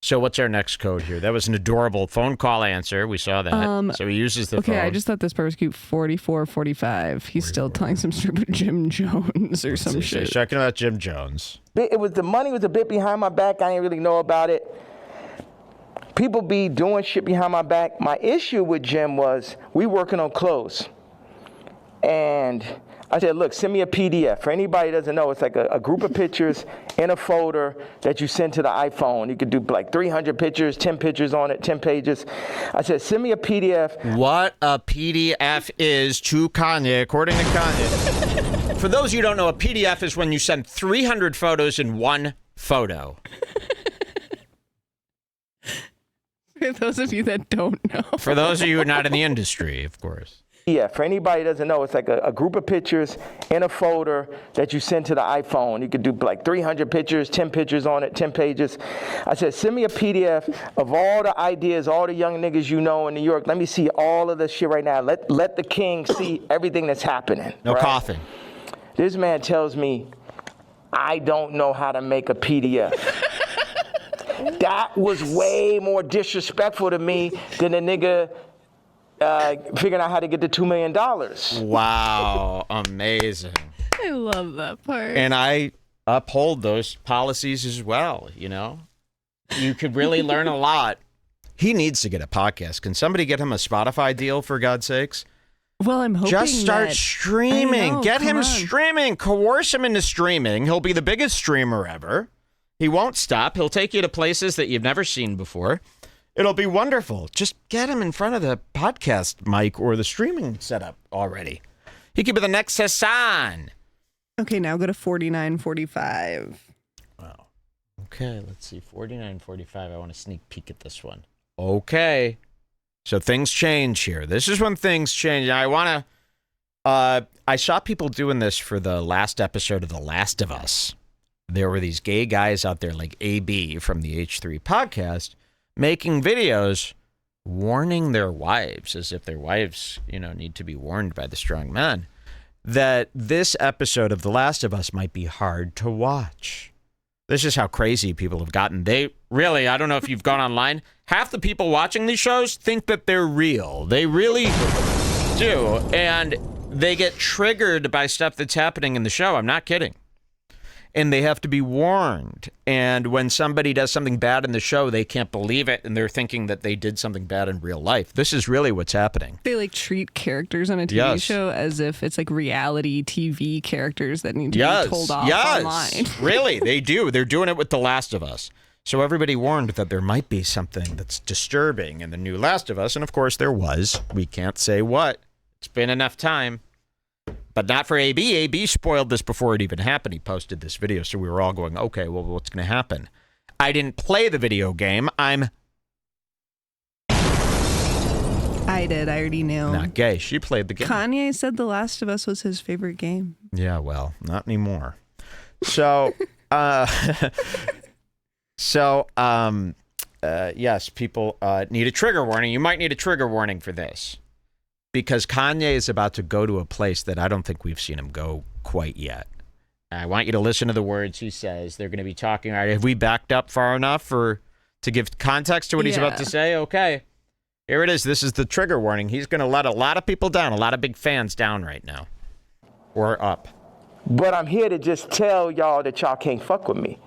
So what's our next code here? That was an adorable phone call answer. We saw that. So he uses the phone. Okay, I just thought this part was cute. 4445. He's still telling some strip of Jim Jones or some shit. He's talking about Jim Jones. it was the money was a bit behind my back. I didn't really know about it. People be doing shit behind my back. My issue with Jim was we working on clothes. And I said, look, send me a PDF. For anybody who doesn't know, it's like a group of pictures in a folder that you send to the iPhone. You could do like 300 pictures, 10 pictures on it, 10 pages. I said, send me a PDF. What a PDF is to Kanye, according to Kanye. For those of you who don't know, a PDF is when you send 300 photos in one photo. For those of you that don't know. For those of you who are not in the industry, of course. Yeah, for anybody who doesn't know, it's like a group of pictures in a folder that you send to the iPhone. You could do like 300 pictures, 10 pictures on it, 10 pages. I said, send me a PDF of all the ideas, all the young niggas you know in New York. Let me see all of this shit right now. Let the king see everything that's happening. No right? coughing. This man tells me, I don't know how to make a PDF. That was way more disrespectful to me than a nigga figuring out how to get the $2 million. Wow, amazing. I love that part. And I uphold those policies as well, you know? You could really learn a lot. He needs to get a podcast. Can somebody get him a Spotify deal, for God's sakes? Well, I'm hoping just start that, streaming. Get him streaming. Coerce him into streaming. He'll be the biggest streamer ever. He won't stop. He'll take you to places that you've never seen before. It'll be wonderful. Just get him in front of the podcast mic or the streaming setup already. He could be the next Hassan. Okay, now go to 4945. Wow. Okay, let's see. 4945. I want to sneak peek at this one. Okay. So things change here. This is when things change. I want to... I saw people doing this for the last episode of The Last of Us. There were these gay guys out there like AB from the H3 podcast making videos warning their wives, as if their wives, you know, need to be warned by the strong men, that this episode of The Last of Us might be hard to watch. This is how crazy people have gotten. They really, I don't know if you've gone online, half the people watching these shows think that they're real. They really do. And they get triggered by stuff that's happening in the show. I'm not kidding. And they have to be warned. And when somebody does something bad in the show, they can't believe it, and they're thinking that they did something bad in real life. This is really what's happening. They like treat characters on a TV show as if it's like reality TV characters that need to be told off online. Really, they do. They're doing it with The Last of Us. So everybody warned that there might be something that's disturbing in the new Last of Us, and of course there was. We can't say what. It's been enough time. But not for AB. AB spoiled this before it even happened. He posted this video, so we were all going, okay, well, what's going to happen? I didn't play the video game. I did. I already knew. Not gay. She played the game. Kanye said The Last of Us was his favorite game. Yeah, well, not anymore. So, yes, people need a trigger warning. You might need a trigger warning for this. because Kanye is about to go to a place that I don't think we've seen him go quite yet. I want you to listen to the words he says. They're going to be talking. All right, have we backed up far enough to give context to what he's about to say? Okay. Here it is. This is the trigger warning. He's going to let a lot of people down, a lot of big fans down right now. Or up. But I'm here to just tell y'all that y'all can't fuck with me.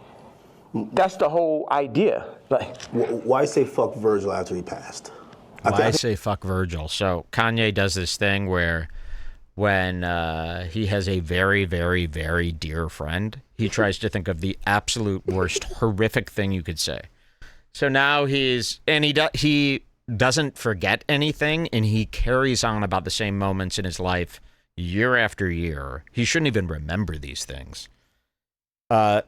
That's the whole idea. Like, why say fuck Virgil after he passed? Why say fuck Virgil? So Kanye does this thing where when he has a very, very, very dear friend, he tries to think of the absolute worst, horrific thing you could say. So now he doesn't forget anything, and he carries on about the same moments in his life year after year. He shouldn't even remember these things.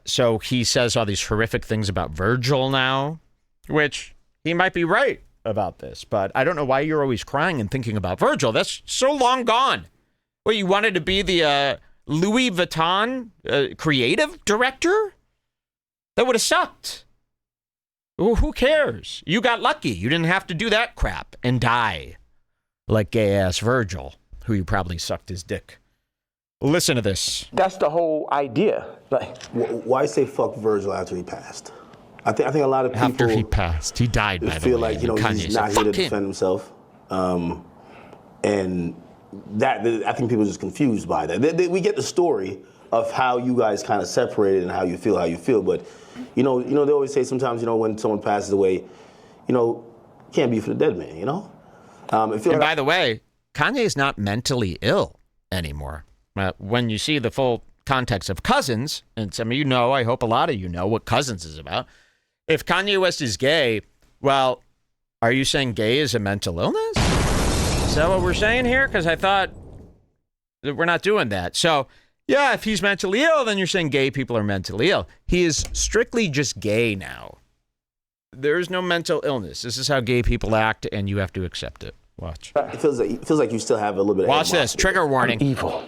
So he says all these horrific things about Virgil now, which he might be right about this, but I don't know why you're always crying and thinking about Virgil. That's so long gone. Well, you wanted to be the Louis Vuitton creative director? That would have sucked. Who cares? You got lucky. You didn't have to do that crap and die like gay-ass Virgil, who you probably sucked his dick. Listen to this. That's the whole idea. Like, why say fuck Virgil after he passed? I think a lot of people after he passed, he died. By the way, feel like Kanye he's not here to defend himself, and that I think people are just confused by that. We get the story of how you guys kind of separated and how you feel, but they always say sometimes when someone passes away, can't be for the dead man, And by the way, Kanye is not mentally ill anymore. When you see the full context of Cousins, and some of you know, I hope a lot of you know what Cousins is about. If Kanye West is gay, well, are you saying gay is a mental illness? Is that what we're saying here? Because I thought that we're not doing that. So, yeah, if he's mentally ill, then you're saying gay people are mentally ill. He is strictly just gay now. There's no mental illness. This is how gay people act, and you have to accept it. Watch. It feels like you still have a little bit of Watch this. Trigger warning. I'm evil.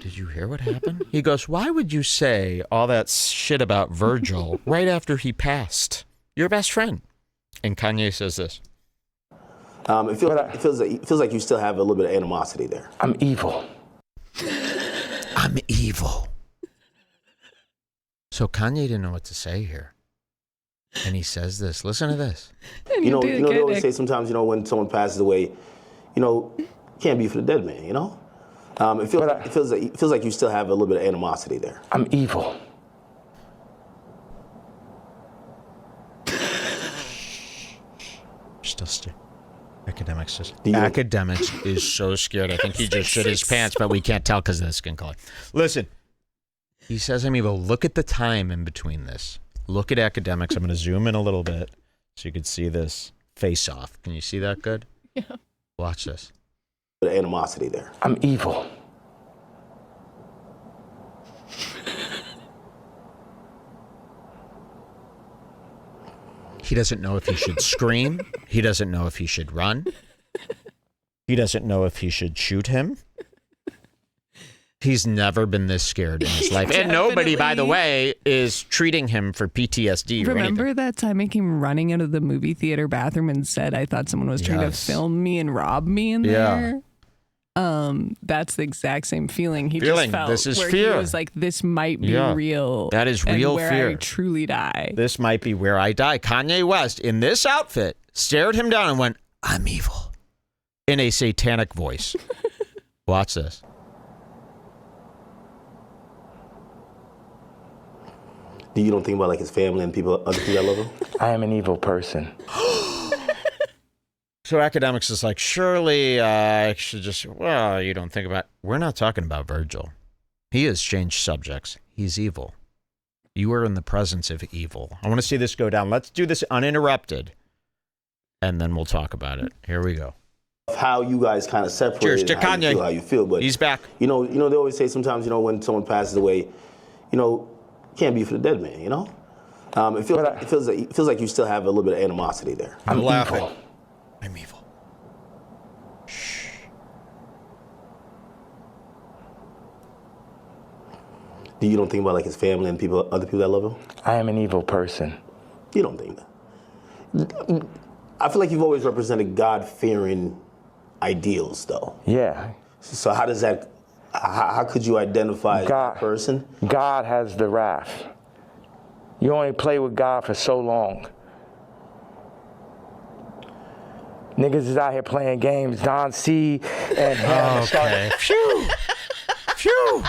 Did you hear what happened? He goes, why would you say all that shit about Virgil right after he passed? Your best friend. And Kanye says this. It feels like you still have a little bit of animosity there. I'm evil. I'm evil. So Kanye didn't know what to say here. And he says this. Listen to this. They always say sometimes, when someone passes away, can't be for the dead man, It feels like you still have a little bit of animosity there. I'm evil. Still scared. Academics is so scared. I think he just shit his pants, but we can't tell because of the skin color. Listen, he says I'm evil. Look at the time in between this. Look at Academics. I'm going to zoom in a little bit so you can see this face off. Can you see that good? Yeah. Watch this. The animosity there. I'm evil. He doesn't know if he should scream. He doesn't know if he should run. He doesn't know if he should shoot him. He's never been this scared in his life. And nobody, by the way, is treating him for PTSD. Remember that time I came running out of the movie theater bathroom and said I thought someone was trying to film me and rob me in there? That's the exact same feeling he just felt. This is where fear. He was like, this might be real. That is real where fear. I truly die. This might be where I die. Kanye West, in this outfit, stared him down and went, I'm evil, in a satanic voice. Watch this. You don't think about his family and other people that love him? I am an evil person. So Academics is like, surely I should just, well, you don't think about, we're not talking about Virgil. He has changed subjects. He's evil. You are in the presence of evil. I want to see this go down. Let's do this uninterrupted, and then we'll talk about it. Here we go. How you guys kind of separate. Cheers to Kanye. How you feel, but he's back. They always say sometimes, when someone passes away, can't be for the dead man, It feels like you still have a little bit of animosity there. I'm laughing. Evil. I'm evil. Shh. You don't think about his family and other people that love him? I am an evil person. You don't think that. I feel like you've always represented God-fearing ideals, though. Yeah. So how does that? How could you identify that person? God has the wrath. You only play with God for so long. Niggas is out here playing games. Don C. and him. Okay. Phew. Phew.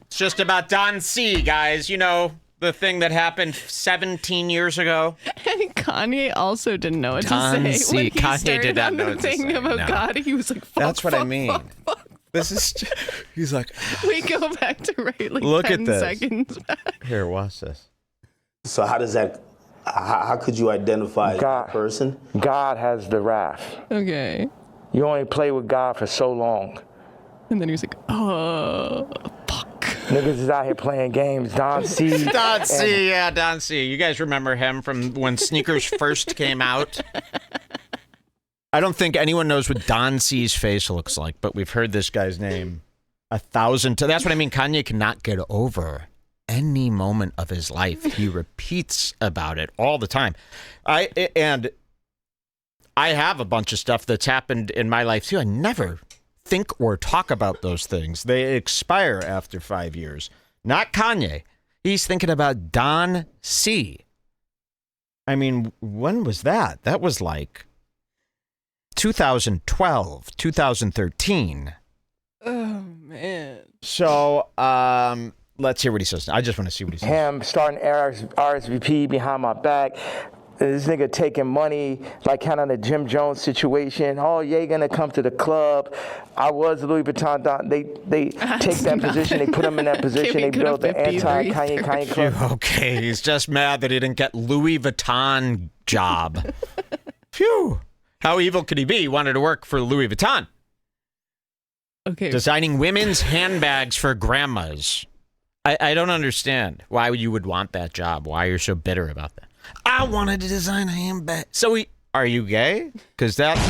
It's just about Don C, guys. You know, the thing that happened 17 years ago. And Kanye also didn't know what Don to say. C. When he Kanye did not know what to thing say. about No. God, he was like, fuck, That's what fuck, I mean. fuck. This is. He's like. We go back to right like Look 10 at this. seconds back. Here, watch this. So how does that? How could you identify that person? God has the wrath. Okay. You only play with God for so long. And then he was like, oh, fuck. Niggas is out here playing games. Don C. Don C. Yeah, Don C. You guys remember him from when sneakers first came out? I don't think anyone knows what Don C's face looks like, but we've heard this guy's name 1,000 times. That's what I mean. Kanye cannot get over any moment of his life. He repeats about it all the time. I have a bunch of stuff that's happened in my life too. I never think or talk about those things. They expire after 5 years. Not Kanye. He's thinking about Don C. I mean, when was that? That was like 2012, 2013. Oh, man. So, let's hear what he says. I just want to see what he says. Him starting RSVP behind my back. This nigga taking money, like kind of the Jim Jones situation. Oh, yeah, gonna come to the club. I was Louis Vuitton. They take that position. They put him in that position. They build the anti-Kanye club. Okay, he's just mad that he didn't get Louis Vuitton job. Phew. How evil could he be? He wanted to work for Louis Vuitton. Okay. Designing women's handbags for grandmas. I don't understand why you would want that job. Why you're so bitter about that. I wanted to design a handbag. So are you gay? Because that's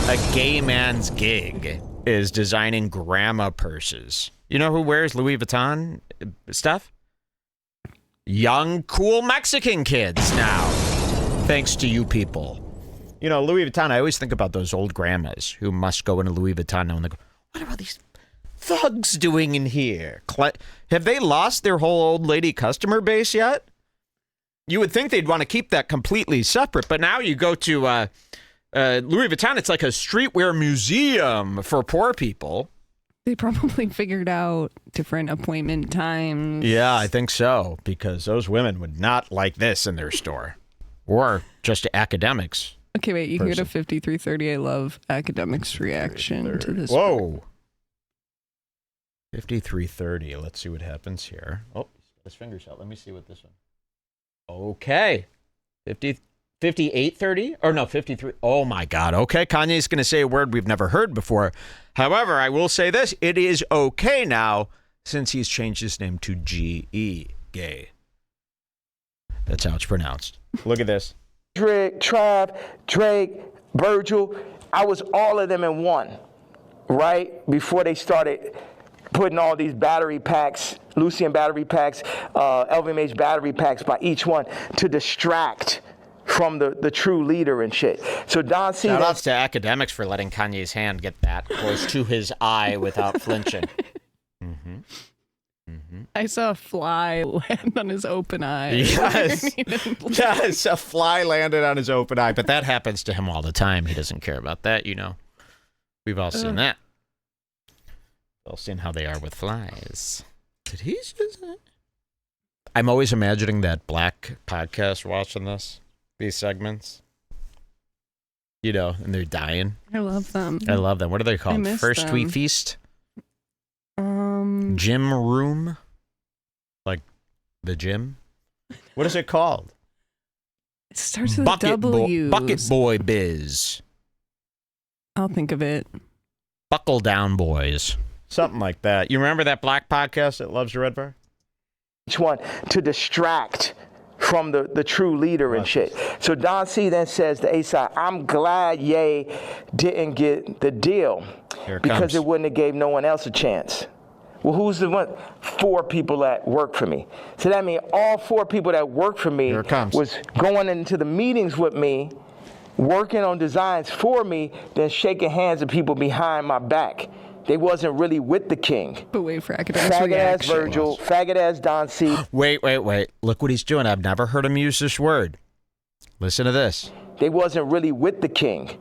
a gay man's gig, is designing grandma purses. You know who wears Louis Vuitton stuff? Young, cool Mexican kids now. Thanks to you people. You know, Louis Vuitton, I always think about those old grandmas who must go into Louis Vuitton now and they go, what are all these thugs doing in here? Have they lost their whole old lady customer base yet? You would think they'd want to keep that completely separate, but now you go to Louis Vuitton, it's like a streetwear museum for poor people. They probably figured out different appointment times. Yeah, I think so, because those women would not like this in their store. Or just academics. Okay, wait, you can go to 5330. I love academics' reaction to this. Whoa. 5330. Let's see what happens here. Oh, his fingers out. Let me see what this one. Okay. 5830? Or no, 53. Oh my God. Okay. Kanye's going to say a word we've never heard before. However, I will say this. It is okay now since he's changed his name to G.E. Gay. That's how it's pronounced. Look at this. Trav, Drake, Virgil, I was all of them in one, right? Before they started putting all these battery packs, Lucian battery packs, LVMH battery packs by each one to distract from the true leader and shit. So Don C. Shout outs to academics for letting Kanye's hand get that close to his eye without flinching. Mm-hmm. Mm-hmm. I saw a fly land on his open eye. Yes. Yes, a fly landed on his open eye, but that happens to him all the time. He doesn't care about that, you know. We've all seen that. We've all seen how they are with flies. Did he just... I'm always imagining that black podcast watching these segments. You know, and they're dying. I love them. I love them. What are they called? First them. Tweet Feast? Gym Room? Like the gym? What is it called? It starts with W. Bucket Boy Biz. I'll think of it. Buckle Down Boys. Something like that. You remember that black podcast that loves Redbar? Each one to distract from the true leader and shit. So Don C then says to A-Side, I'm glad Ye didn't get the deal because it wouldn't have gave no one else a chance. Well, who's the one? 4 people that work for me. So that means all 4 people that work for me was going into the meetings with me working on designs for me than shaking hands with people behind my back. They wasn't really with the king. But wait for academics Faggot ass reaction. Virgil, faggot ass Don C. Wait. Look what he's doing. I've never heard him use this word. Listen to this. They wasn't really with the king.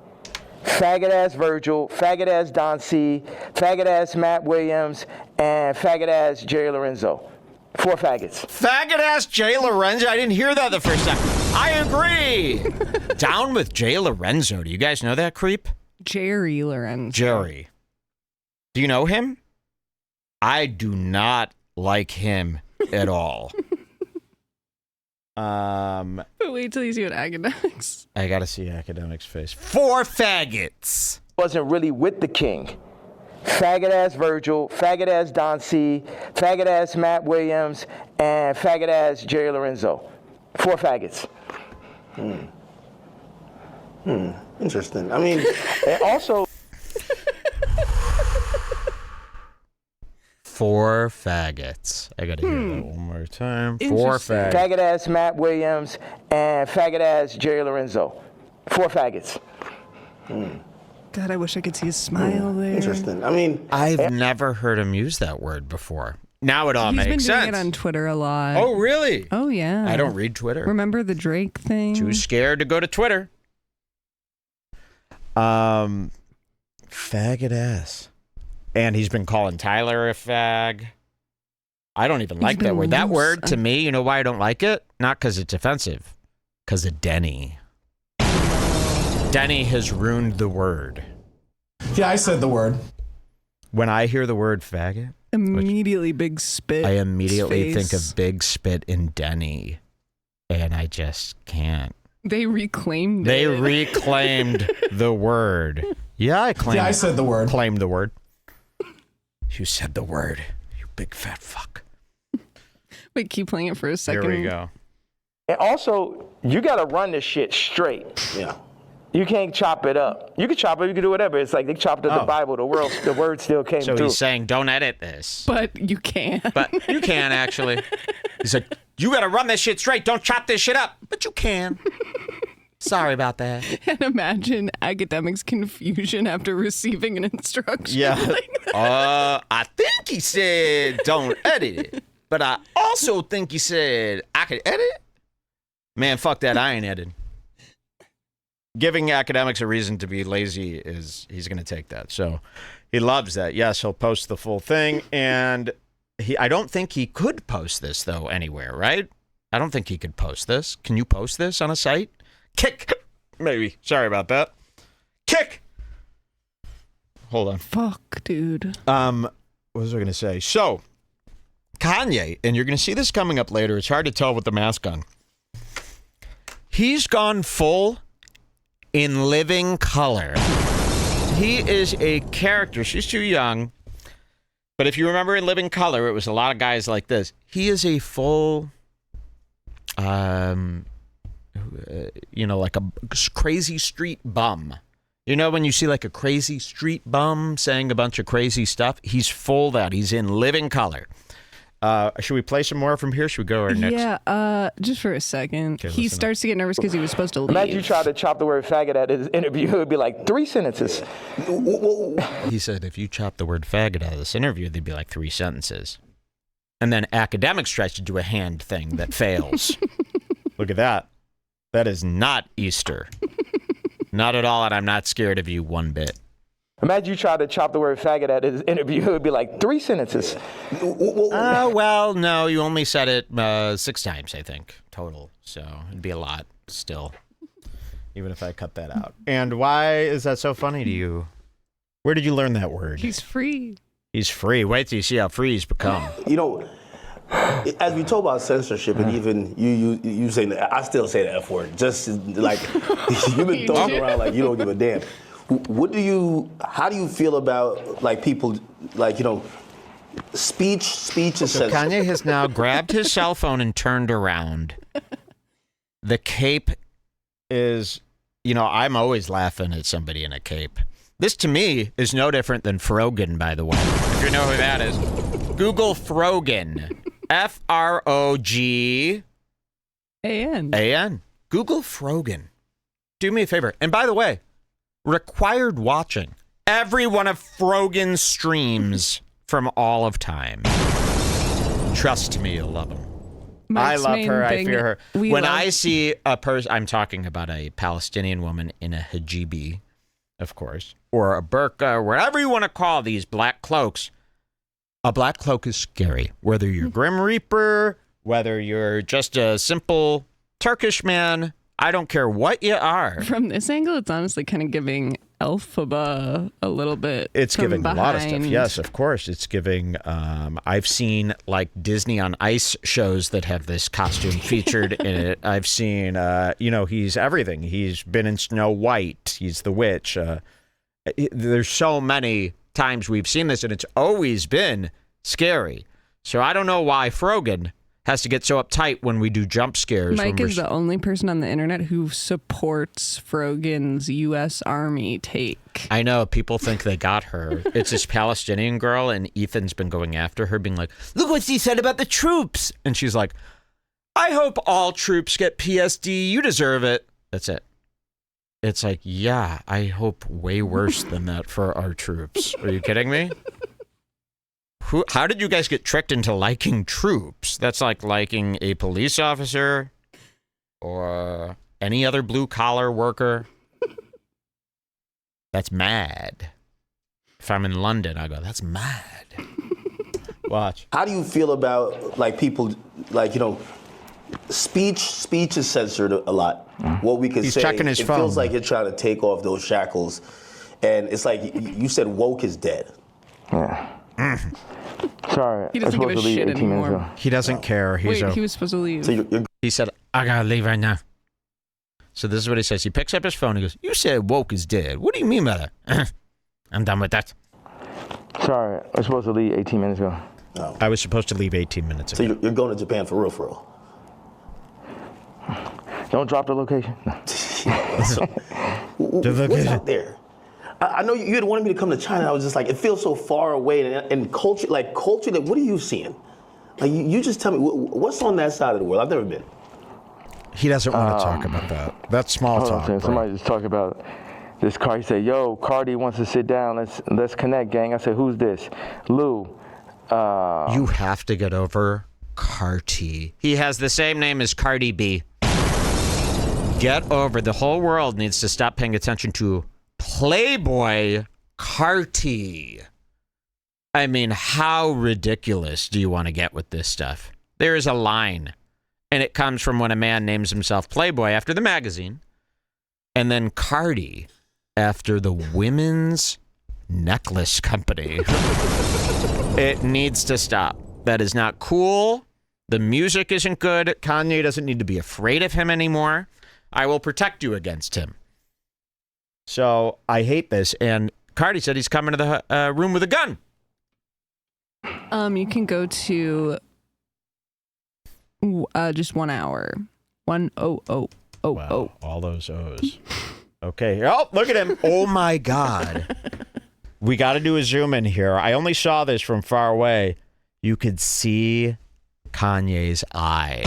Faggot ass Virgil, faggot ass Don C, faggot ass Matt Williams, and faggot ass Jerry Lorenzo. 4 faggots. Faggot ass Jay Lorenzo. I didn't hear that the first time. I agree. Down with Jay Lorenzo. Do you guys know that creep? Jerry Lorenzo. Jerry. Do you know him? I do not like him at all. But wait till you see what academics. I gotta see academics' face. 4 faggots. Wasn't really with the king. Faggot ass Virgil, faggot ass Don C, faggot ass Matt Williams, and faggot ass Jerry Lorenzo. 4 faggots. Interesting. I mean, and also 4 faggots. I gotta hear that one more time. 4 faggots. faggot ass Matt Williams and faggot ass Jerry Lorenzo. 4 faggots. God, I wish I could see his smile there. interesting. I mean, I've never heard him use that word before. Now it all He's makes been sense. doing it on Twitter a lot. Oh, really? Oh, yeah. I don't read Twitter. Remember the Drake thing? Too scared to go to Twitter. Faggot ass. And he's been calling Tyler a fag. I don't even like that word. That word, to me, you know why I don't like it? Not because it's offensive. Because of Denny. Denny has ruined the word. Yeah, I said the word. When I hear the word faggot, Immediately big spit. I immediately think face. of Big Spit in Denny. And I just can't. They reclaimed They it. reclaimed the word. Yeah, I said the word. Claimed the word. You said the word. You big fat fuck. Wait, keep playing it for a second. Here we go. And also, you gotta run this shit straight. yeah. You can't chop it up. You can chop it, you can do whatever. It's like they chopped up the Bible, the word still came So through. he's saying, don't edit this. But you can't. But you can, actually. He said, you got to run this shit straight. Don't chop this shit up. But you can. Sorry about that. And imagine academics' confusion after receiving an instruction. Yeah. like that. I think he said, don't edit it. But I also think he said, I could edit it. Man, fuck that. I ain't editing. Giving academics a reason to be lazy he's going to take that. So he loves that. Yes, he'll post the full thing. And I don't think he could post this, though, anywhere, right? I don't think he could post this. Can you post this on a site? Kick. Maybe. Sorry about that. Kick. Hold on. Fuck, dude. What was I going to say? So, Kanye, and you're going to see this coming up later. It's hard to tell with the mask on. He's gone full in living color. He is a character. She's too young. But if you remember in Living Color, it was a lot of guys like this. He is a full, like a crazy street bum. You know when you see like a crazy street bum saying a bunch of crazy stuff? He's full that. He's in living color. Should we play some more from here? Should we go to our next? Yeah, just for a second. Okay, He listen starts to get nervous because he was supposed to leave. Imagine you try to chop the word faggot at his interview. It would be like 3 sentences. He said if you chop the word faggot out of this interview, they'd be like 3 sentences. And then academics tries to do a hand thing that fails. Look at that. That is not Easter. Not at all, and I'm not scared of you one bit. Imagine you try to chop the word faggot at his interview. It would be like 3 sentences. Well, no, you only said it 6 times, I think, total. So it'd be a lot still, even if I cut that out. And why is that so funny to you? Where did you learn that word? He's free. He's free. Wait till you see how free he's become. You know, as we talk about censorship, and even you saying that, I still say the F word. Just like you've been throwing around like you don't give a damn. How do you feel about like people like, speech is So Kanye has now grabbed his cell phone and turned around. The cape is, I'm always laughing at somebody in a cape. This to me is no different than Frogan, by the way. If you know who that is. Google Frogan. F-R-O-G-A-N. A.N. Google Frogan. do me a favor. And by the way, required watching every one of Frogan's streams from all of time. Trust me, you'll love them. I love her. I fear her. When I see a person, I'm talking about a Palestinian woman in a hijabi, of course, or a burqa, whatever you want to call these black cloaks. A black cloak is scary. Whether you're Grim Reaper, whether you're just a simple Turkish man, I don't care what you are. From this angle, it's honestly kind of giving Elphaba a little bit. It's giving behind. A lot of stuff. Yes, of course. It's giving, I've seen like Disney on Ice shows that have this costume featured in it. I've seen, he's everything. He's been in Snow White. He's the witch. There's so many times we've seen this, and it's always been scary. So I don't know why Frogan has to get so uptight when we do jump scares. Mike is the only person on the internet who supports Frogan's U.S. Army take. I know. People think they got her. It's this Palestinian girl, and Ethan's been going after her, being like, look what she said about the troops. And she's like, I hope all troops get PSD. You deserve it. That's it. It's like, yeah, I hope way worse than that for our troops. Are you kidding me? How did you guys get tricked into liking troops? That's like liking a police officer or any other blue-collar worker. That's mad. If I'm in London, I go, that's mad. Watch. How do you feel about like people like speech is censored a lot. What we could He's say, checking his it phone. feels like you're trying to take off those shackles, and it's like you said, woke is dead. Yeah. Sorry, He I was doesn't give supposed a to leave shit 18 minutes anymore. ago. He doesn't care. Wait, he was supposed to leave. So you're He said, I gotta leave right now. So this is what he says. He picks up his phone. He goes, you said woke is dead. What do you mean by that? I'm done with that. Sorry, I was supposed to leave 18 minutes ago. no. I was supposed to leave 18 minutes So ago. you're going to Japan for real. Don't drop the location. No. What's out there? I know you had wanted me to come to China. I was just like, it feels so far away, and culture. Like, what are you seeing? Like, you just tell me what's on that side of the world. I've never been. He doesn't want to talk about that. That's small Hold on, talk. Tim. Bro. Somebody just talked about this car. He said, "Yo, Cardi wants to sit down. Let's connect, gang." I said, "Who's this?" Lou. You have to get over Carti. He has the same name as Cardi B. Get over. The whole world needs to stop paying attention to Playboy Carti. I mean, how ridiculous do you want to get with this stuff? There is a line, and it comes from when a man names himself Playboy after the magazine, and then Cardi after the women's necklace company. It needs to stop. That is not cool. The music isn't good. Kanye doesn't need to be afraid of him anymore. I will protect you against him. So I hate this. And Cardi said he's coming to the room with a gun. You can go to just 1 hour. 10000. Wow, all those O's. Okay. Oh, look at him. Oh, my God. We got to do a zoom in here. I only saw this from far away. You could see Kanye's eye.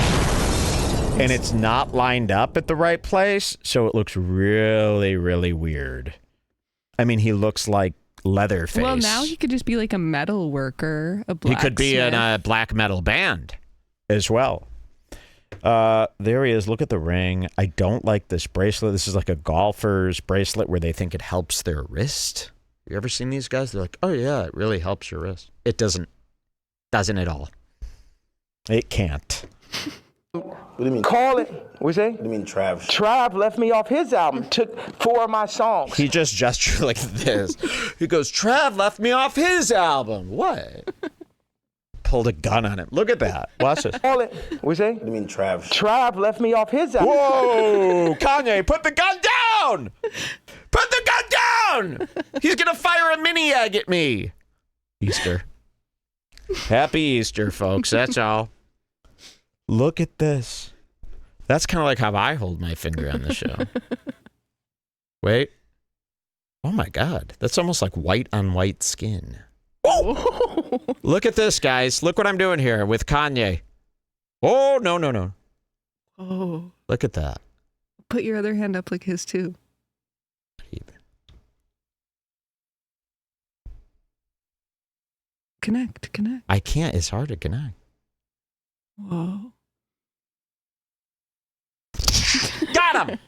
And it's not lined up at the right place, so it looks really, really weird. I mean, he looks like Leatherface. Well, now he could just be like a metal worker, a He blacksmith. could be in a black metal band as well. There he is. Look at the ring. I don't like this bracelet. This is like a golfer's bracelet where they think it helps their wrist. You ever seen these guys? They're like, oh, yeah, it really helps your wrist. It doesn't. Doesn't at all. It can't. What do you mean? Call it. What you say? What do you mean, Trav? Trav left me off his album. Took 4 of my songs. He just gestured like this. He goes, Trav left me off his album. What? Pulled a gun on him. Look at that. Watch this. Call it. What you say? What do you mean, Trav? Trav left me off his album. Whoa! Kanye, put the gun down! Put the gun down! He's going to fire a mini egg at me. Easter. Happy Easter, folks. That's all. Look at this. That's kind of like how I hold my finger on the show. Wait. Oh, my God. That's almost like white on white skin. Oh! Look at this, guys. Look what I'm doing here with Kanye. Oh, no. Oh, Look at that. Put your other hand up like his too. Connect. I can't. It's hard to connect. Whoa. Got him!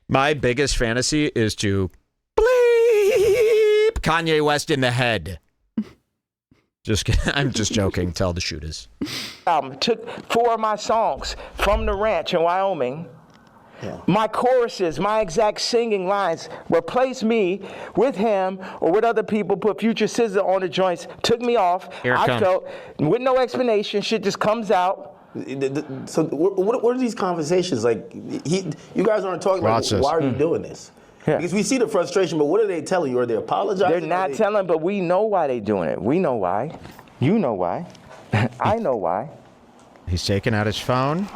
My biggest fantasy is to bleep Kanye West in the head. I'm just joking. Tell the shooters. Took 4 of my songs from the ranch in Wyoming. Yeah. My choruses, my exact singing lines, replaced me with him or with other people, put Future Scissor on the joints, took me off. I felt, with no explanation, shit just comes out. So what are these conversations like? You guys aren't talking about why are you doing this? Yeah. Because we see the frustration, but what are they telling you? Are they apologizing? They're not telling, but we know why they're doing it. We know why. You know why. I know why. He's taking out his phone.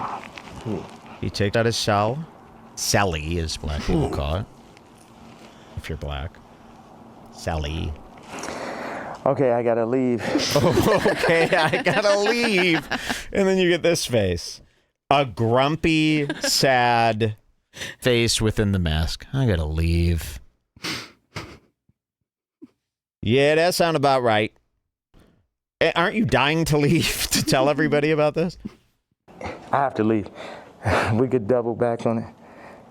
He takes out his cell. Celly, as black people call it. If you're black. Celly. Okay, I gotta leave. Okay, I gotta leave. And then you get this face. A grumpy, sad face within the mask. I gotta leave. Yeah, that sounds about right. Aren't you dying to leave to tell everybody about this? I have to leave. We could double back on it.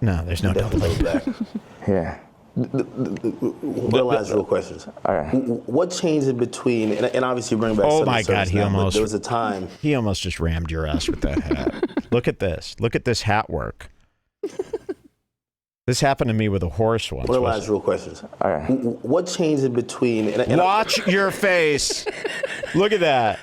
No, there's no double back. Yeah. We'll ask real questions. All right. What changed in between, and obviously bring back oh my God, there was a time. He almost just rammed your ass with that hat. Look at this. Look at this hat work. This happened to me with a horse once. We'll ask real questions. All right. What changed in between? Watch your face. Look at that.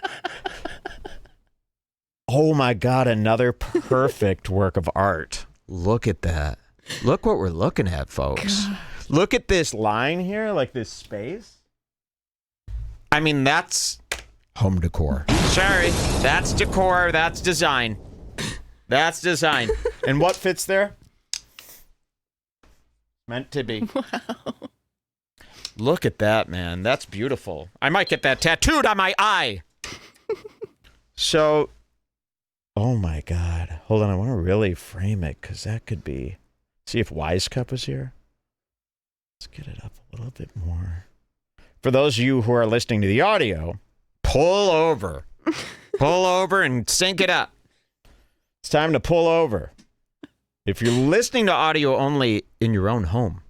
Oh my God, another perfect work of art. Look at that. Look what we're looking at, folks. God. Look at this line here, like this space. I mean, that's home decor. Sorry, that's decor. That's design. That's design. And what fits there? Meant to be. Wow. Look at that, man. That's beautiful. I might get that tattooed on my eye. So, oh my God. Hold on, I want to really frame it because that could be. See if Wise Cup was here. Let's get it up a little bit more. For those of you who are listening to the audio, pull over. Pull over and sync it up. It's time to pull over. If you're listening to audio only in your own home,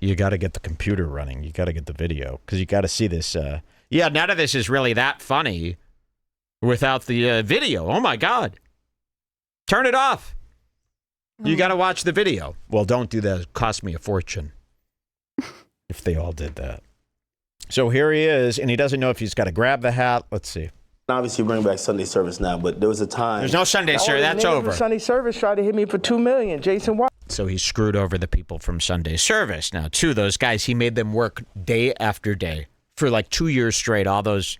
you got to get the computer running. You got to get the video because you got to see this. Yeah, none of this is really that funny without the video. Oh, my God. Turn it off. You got to watch the video. Well, don't do that. It cost me a fortune if they all did that. So here he is, and he doesn't know if he's got to grab the hat. Let's see. Obviously, bring back Sunday service now, but there was a time. There's no Sunday service. That's over. Sunday service tried to hit me for $2 million. Jason White. So he screwed over the people from Sunday service. Now, too, those guys, he made them work day after day for like 2 years straight. All those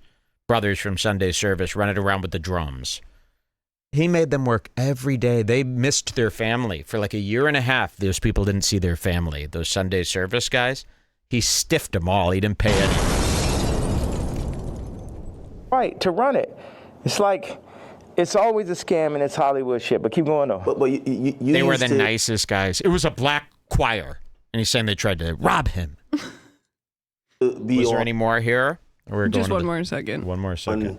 brothers from Sunday service running around with the drums. He made them work every day. They missed their family for like a year and a half. Those people didn't see their family. Those Sunday service guys, he stiffed them all. He didn't pay any. Right, to run it. It's like, it's always a scam and it's Hollywood shit, but keep going though. But you they were the nicest guys. It was a black choir. And he's saying they tried to rob him. Was there any more here? Or just one more second. One more second.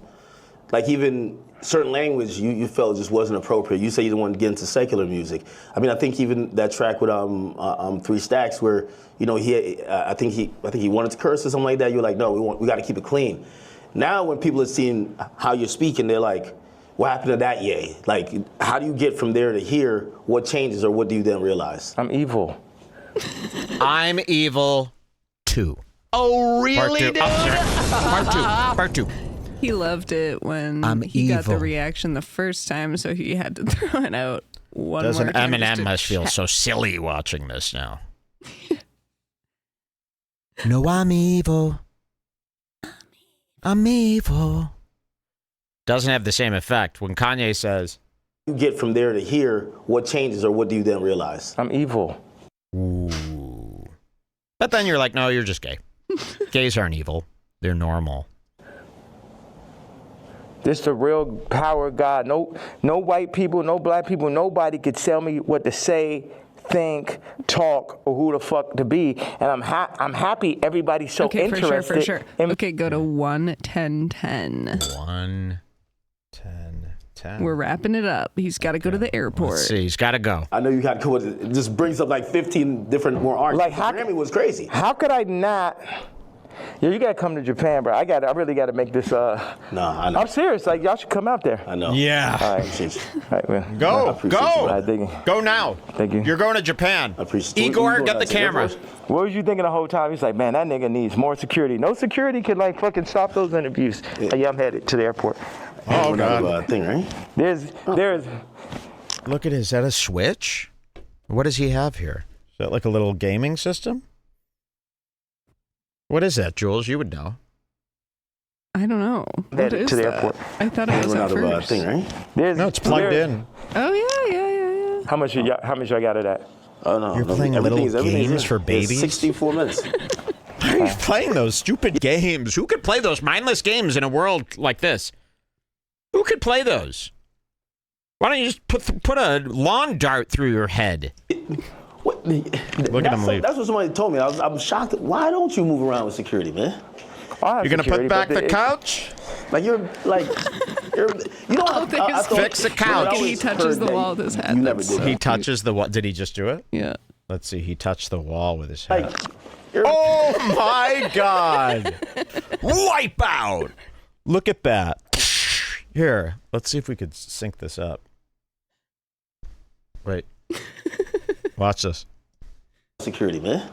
Like even certain language you felt just wasn't appropriate. You say you didn't want to get into secular music. I mean, I think even that track with 3 Stacks where, you know, I think he wanted to curse or something like that. You're like, no, we got to keep it clean. Now when people are seeing how you're speaking, they're like, what happened to that yay? Like, how do you get from there to here? What changes or what do you then realize? I'm evil. I'm evil too. Oh, really, dude? Part two. He loved it when he got the reaction the first time, so he had to throw it out one more time. Doesn't Eminem must feel so silly watching this now? No, I'm evil. I'm evil. Doesn't have the same effect when Kanye says, you get from there to here, what changes or what do you then realize? I'm evil. Ooh. But then you're like, no, you're just gay. Gays aren't evil. They're normal. This the real power of God. No white people, no black people, nobody could tell me what to say, think, talk, or who the fuck to be. And I'm happy everybody's so interested. For sure. Okay, go to 1:10:10. 1:10:10. We're wrapping it up. He's got to go to the airport. Let's see, he's got to go. I know you got to go. It just brings up like 15 different more artists. Like Grammy was crazy. How could I not? Yeah, you gotta come to Japan, bro. I really gotta make this. No, I know. I'm serious. Like y'all should come out there. I know. Yeah. All right. Appreciate you. All right, well, Go. All right, thank you. Go now. Thank you. You're going to Japan. I appreciate you. Igor, get the camera. What was you thinking the whole time? He's like, man, that nigga needs more security. No security can like fucking stop those interviews. Yeah, I'm headed to the airport. Oh, God. Thing, right? There's. Look at, is that a Switch? What does he have here? Is that like a little gaming system? What is that, Jules? You would know. I don't know. What Headed is to the that? airport. I thought it was at first. Thing, right? No, it's plugged in. Oh yeah. How much y'all got it at? Oh no. You're playing little games for babies? 64 minutes. Why are you playing those stupid games? Who could play those mindless games in a world like this? Who could play those? Why don't you just put a lawn dart through your head? What? Look at him leave. That's what somebody told me. I'm shocked. Why don't you move around with security, man? You're gonna put back the couch? Like you know. I thought, Fix the couch. He touches the wall with his hat. You never did. He touches the wall. Did he just do it? Yeah. Let's see. He touched the wall with his hat. Like, oh my God! Wipe out. Look at that. Here, let's see if we could sync this up. Wait. Watch this. Security, man.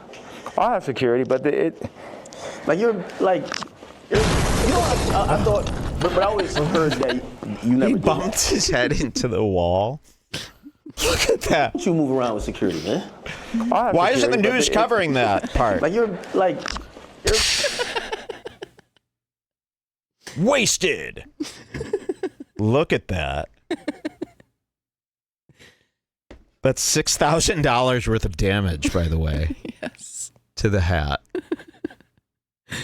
I have security, but I thought, but I always heard that you never. He did bumped that. his head into the wall. Look at that. Don't you move around with security, man? Why isn't the news covering that part? You're wasted. Look at that. That's $6,000 worth of damage, by the way. Yes. To the hat.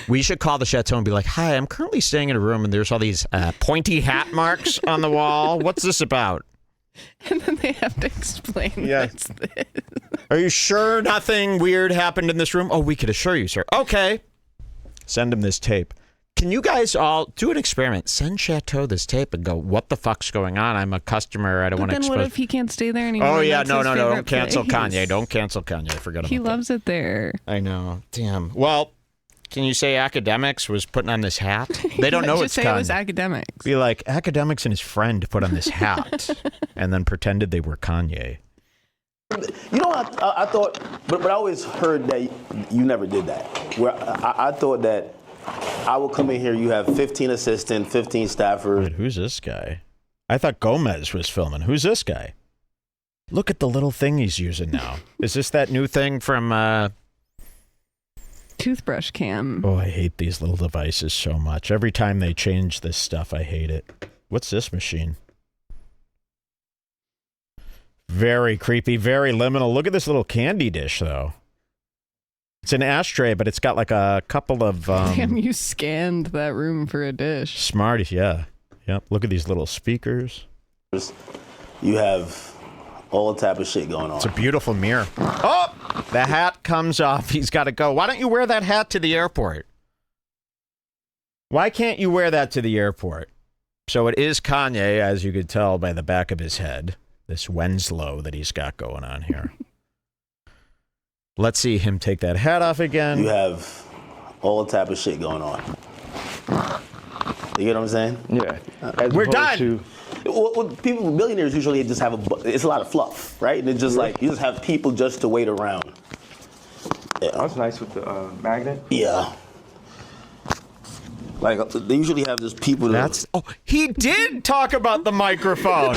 We should call the chateau and be like, hi, I'm currently staying in a room and there's all these pointy hat marks on the wall. What's this about? And then they have to explain what's this. Are you sure nothing weird happened in this room? Oh, we could assure you, sir. Okay. Send him this tape. Can you guys all do an experiment? Send Chateau this tape and go, what the fuck's going on? I'm a customer. I don't want to expose. Then what if he can't stay there anymore? Oh, yeah. That's No. his Don't favorite cancel place. Kanye. Don't cancel Kanye. Forget about He that. loves it there. I know. Damn. Well, can you say Academics was putting on this hat? They don't know it's Just say Kanye. it was Academics. Be like, Academics and his friend put on this hat and then pretended they were Kanye. You know, I thought, but I always heard that you never did that. Where I thought that I would come in here, you have 15 assistants, 15 staffers. Wait, who's this guy? I thought Gomez was filming. Who's this guy? Look at the little thing he's using now. Is this that new thing from... Toothbrush cam. Oh, I hate these little devices so much. Every time they change this stuff, I hate it. What's this machine? Very creepy, very liminal. Look at this little candy dish, though. It's an ashtray, but it's got like a couple of... Damn, you scanned that room for a dish. Smarties, yeah. Yep, look at these little speakers. You have all type of shit going on. It's a beautiful mirror. Oh, the hat comes off. He's got to go. Why don't you wear that hat to the airport? Why can't you wear that to the airport? So it is Kanye, as you could tell by the back of his head. This Winslow that he's got going on here. Let's see him take that hat off again. You have all type of shit going on. You get what I'm saying? Yeah. We're done. Well, people, millionaires usually just have it's a lot of fluff, right? And it's just like, you just have people just to wait around. Yeah. That's nice with the magnet. Yeah. Like, they usually have just people that... Oh, he did talk about the microphone.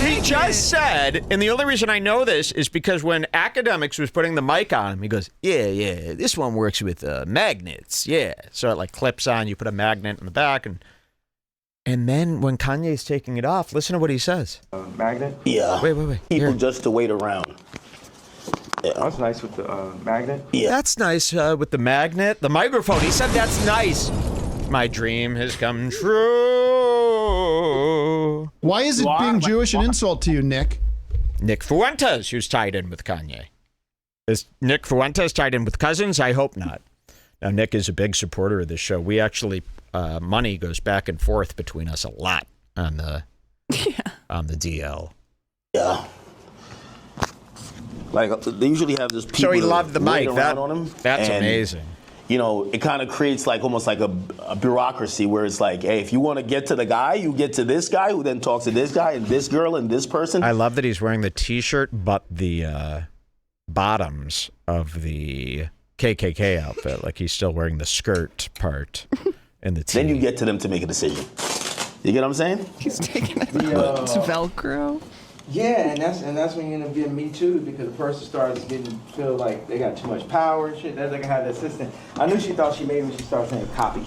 He just said, and the only reason I know this is because when Academics was putting the mic on him, he goes, yeah, this one works with magnets, yeah. So it like clips on, you put a magnet in the back, and then when Kanye's taking it off, listen to what he says. Magnet? Yeah. Wait. People Here. just to wait around. Yeah. That's nice with the magnet. Yeah. That's nice with the magnet. The microphone, he said that's nice. My dream has come true. Why is it being Jewish an insult to you, Nick? Nick Fuentes, who's tied in with Kanye. Is Nick Fuentes tied in with Cousins? I hope not. Now, Nick is a big supporter of this show. We actually, money goes back and forth between us a lot on the DL. Yeah. Like, they usually have this people. So he loved the mic. On him, that's and, amazing. You know, it kind of creates like almost like a bureaucracy where it's like, hey, if you want to get to the guy, you get to this guy who then talks to this guy and this girl and this person. I love that he's wearing the T-shirt, but the bottoms of the KKK outfit. Like he's still wearing the skirt part in the T. Then you get to them to make a decision. You get what I'm saying? He's taking it. It's Velcro. Yeah, and that's when you end up getting Me Too, because the person starts feel like they got too much power and shit. That's like I had the assistant. I knew she thought she made me. She started saying copy.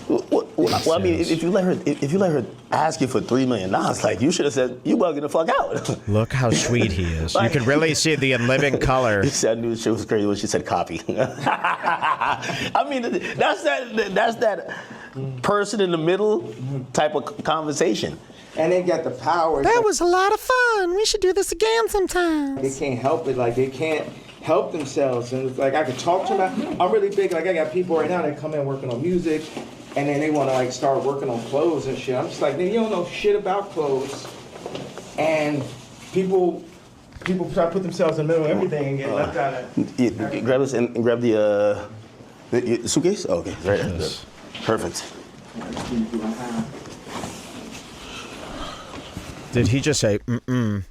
Well, I mean, if you let her ask you for $3 million, like you should have said, "You bugging the fuck out." Look how sweet he is. Like, you could really see the in living color. I knew she was crazy when she said copy. I mean, that's that person in the middle type of conversation. And they got the power. That was a lot of fun. We should do this again sometime. They can't help it. Like they can't help themselves. And it's like I could talk to them. I'm really big. Like I got people right now that come in working on music, and then they want to like start working on clothes and shit. I'm just like, you don't know shit about clothes. And people try to put themselves in the middle of everything and get left out of. Grab this and grab the suitcase. Oh, okay, right. Yes. Perfect. Did he just say mm-mm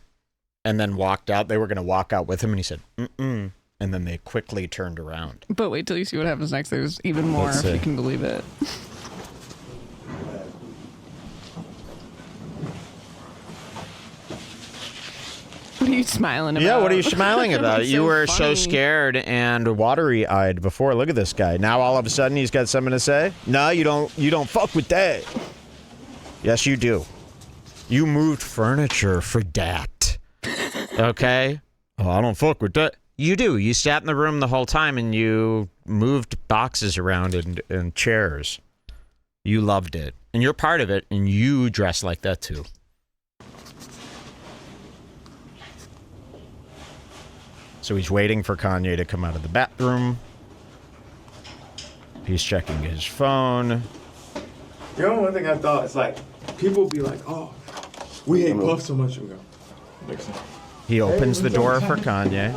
and then walked out? They were going to walk out with him and he said mm-mm and then they quickly turned around. But wait till you see what happens next. There's even more, if you can believe it. What are you smiling about? Yeah, what are you smiling about? It's You so were funny. so scared and watery-eyed before. Look at this guy. Now all of a sudden he's got something to say? No, you don't fuck with that. Yes, you do. You moved furniture for that. Okay? Oh, I don't fuck with that. You do. You sat in the room the whole time and you moved boxes around and chairs. You loved it. And you're part of it, and you dress like that too. So he's waiting for Kanye to come out of the bathroom. He's checking his phone. You know, one thing I thought is like, people be like, oh, we hate Puff so much. We go, He opens the door for Kanye.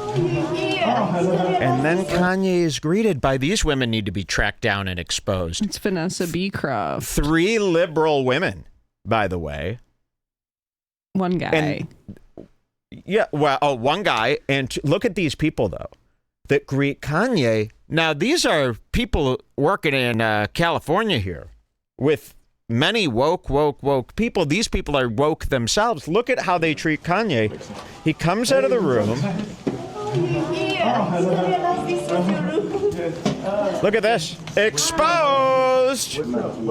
And then Kanye is greeted by these women need to be tracked down and exposed. It's Vanessa Beecroft. 3 liberal women, by the way. One guy. And, yeah, well, one guy. And look at these people, though, that greet Kanye. Now, these are people working in California here with many woke people. These people are woke themselves. Look at how they treat Kanye. He comes out of the room. Look at this. Exposed.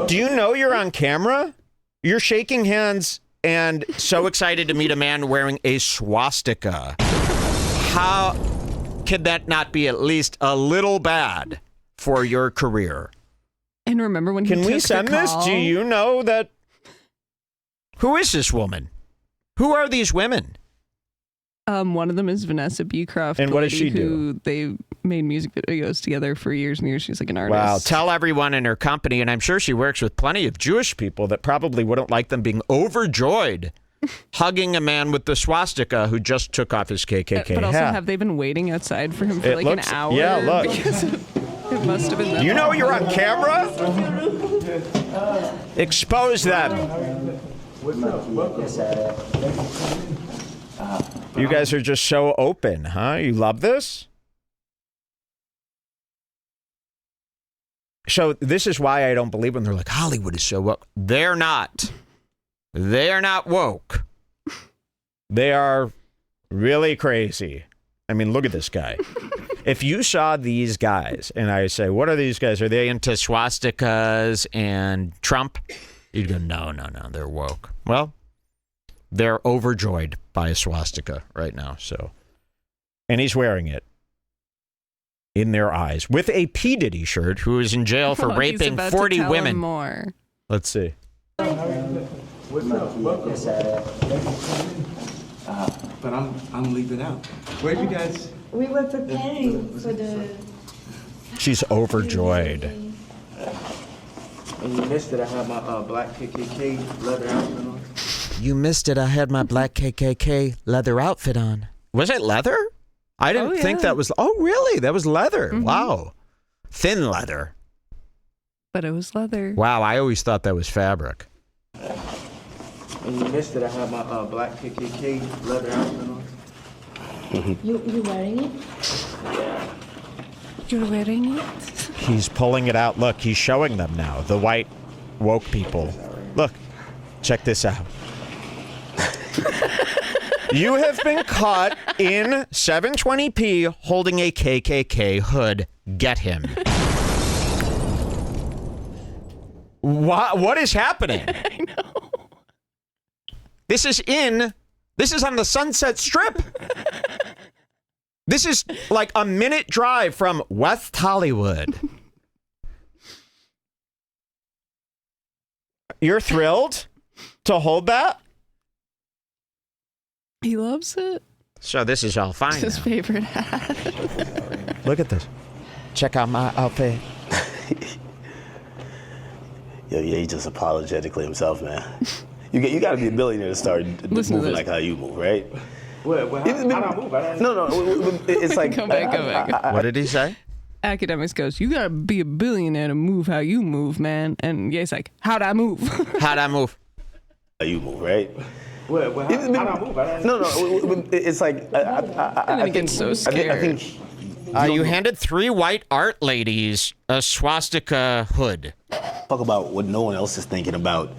Do you know you're on camera? You're shaking hands and so excited to meet a man wearing a swastika. How could that not be at least a little bad for your career? And remember when he Can took we send the this? call? Do you know that? Who is this woman? Who are these women? One of them is Vanessa Beecroft. And what does lady she do? Who they made music videos together for years and years. She's like an artist. Wow. Tell everyone in her company, and I'm sure she works with plenty of Jewish people that probably wouldn't like them being overjoyed hugging a man with the swastika who just took off his KKK But also, hat. have they been waiting outside for him for It like looks- an hour? yeah, look. Because it must have been that You know long. you're on camera? Expose them. You guys are just so open, huh? You love this? So this is why I don't believe when they're like, Hollywood is so woke. They're not. They are not woke. They are really crazy. I mean, look at this guy. If you saw these guys and I say, what are these guys? Are they into swastikas and Trump? You'd go, no, they're woke. Well, they're overjoyed by a swastika right now. So, and he's wearing it in their eyes with a P. Diddy shirt, who is in jail for Oh, he's raping about to 40 tell him women. More. Let's see. What's up? Welcome. But I'm leaving out. Where'd you guys? We were preparing for the. She's overjoyed. And you missed it. I had my black KKK leather outfit on. You missed it. I had my black KKK leather outfit on. Was it leather? I didn't think that was. Oh, really? That was leather. Mm-hmm. Wow. Thin leather. But it was leather. Wow, I always thought that was fabric. And you missed it. I had my black KKK leather outfit on. You wearing it? Yeah. You're wearing it? He's pulling it out. Look, he's showing them now. The white woke people. Look, check this out. You have been caught in 720p holding a KKK hood. Get him. What is happening? I know. This is on the Sunset Strip. This is like a minute drive from West Hollywood. You're thrilled to hold that? He loves it. So this is all fine. It's his favorite hat. Look at this. Check out my outfit. Yo, yeah, he's just apologetically himself, man. You got to be a billionaire to start moving like how you move, right? How do I move? No, it's like. Come back. What did he say? Academics goes, you gotta be a billionaire to move how you move, man. And Ye's like, how'd I move? How'd I move? How you move, right? How do I move? No, it's like. And then he gets so scared. I think you handed 3 white art ladies a swastika hood. Talk about what no one else is thinking about.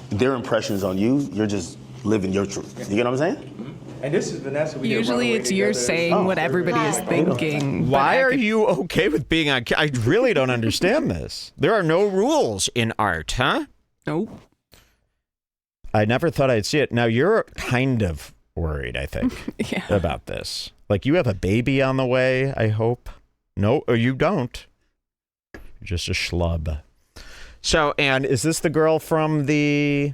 Their impressions on you, you're just living your truth. You get what I'm saying? And this is Vanessa. Usually it's you're saying what everybody is thinking. Why are you okay with being on I really don't understand this. There are no rules in art, huh? Nope. I never thought I'd see it. Now, you're kind of worried, I think, about this. Like, you have a baby on the way, I hope. No, or you don't. You're just a schlub. So, and is this the girl from the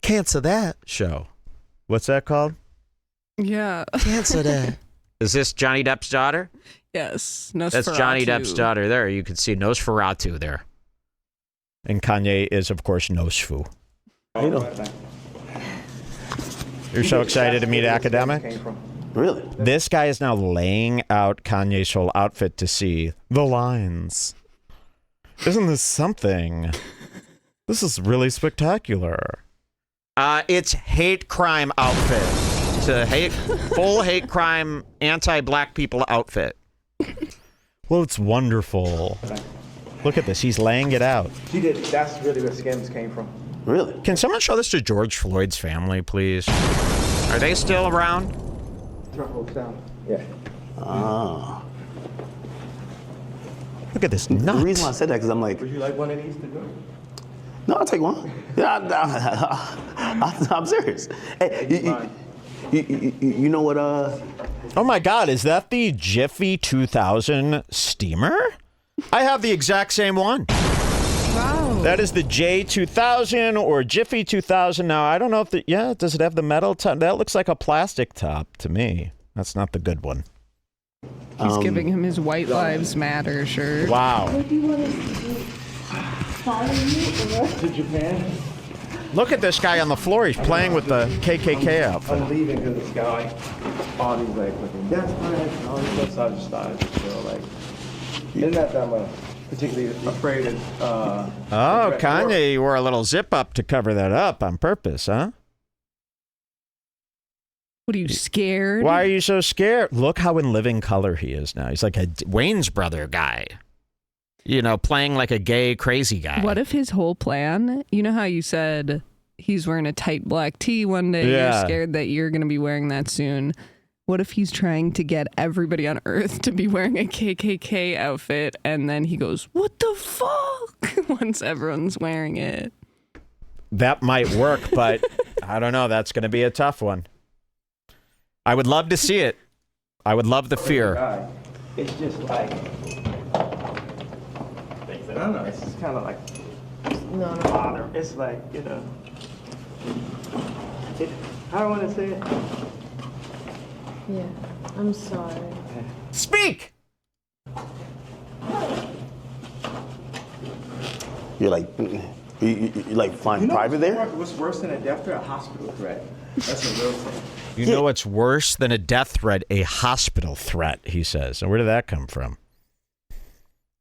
Cancel That show? What's that called? Yeah. Cancel That. Is this Johnny Depp's daughter? Yes. Nosferatu. That's Johnny Depp's daughter there. You can see Nosferatu there. And Kanye is, of course, Nosfu. You're so excited to meet Academic? Really? This guy is now laying out Kanye's whole outfit to see the lines. Isn't this something? This is really spectacular. It's hate crime outfit. It's a full hate crime, anti-black people outfit. Well, it's wonderful. Look at this. He's laying it out. She did. That's really where Skims came from. Really? Can someone show this to George Floyd's family, please? Are they still around? Down. Yeah. Ah. Look at this nut. The reason why I said that because I'm like. Would you like one of these to go? No, I'll take one. Yeah, I'm serious. Hey, you know what? Oh my God, is that the Jiffy 2000 steamer? I have the exact same one. Wow. That is the J2000 or Jiffy 2000. Now, I don't know if does it have the metal top? That looks like a plastic top to me. That's not the good one. He's giving him his White Lives Matter shirt. Wow. What do you want us to do? Follow you or? To Japan. Look at this guy on the floor. He's playing with the KKK outfit. I'm leaving because this guy, all these like fucking death threats and all this stuff. So I just started to feel like, isn't that I'm particularly afraid of. Oh, Kanye, you wore a little zip up to cover that up on purpose, huh? What are you, scared? Why are you so scared? Look how in living color he is now. He's like a Wayne's brother guy. You know, playing like a gay, crazy guy. What if his whole plan, you know how you said he's wearing a tight black tee one day, you're scared that you're going to be wearing that soon. What if he's trying to get everybody on Earth to be wearing a KKK outfit, and then he goes, what the fuck, once everyone's wearing it? That might work, but I don't know. That's going to be a tough one. I would love to see it. I would love the fear. It's just like, I don't know, it's just kind of like, No. bother. It's like, you know, I don't want to say it. Yeah, I'm sorry. Speak! You're like, you like flying private there? What's worse than a death threat? A hospital threat. That's a real thing. You know what's worse than a death threat? A hospital threat, he says. And where did that come from?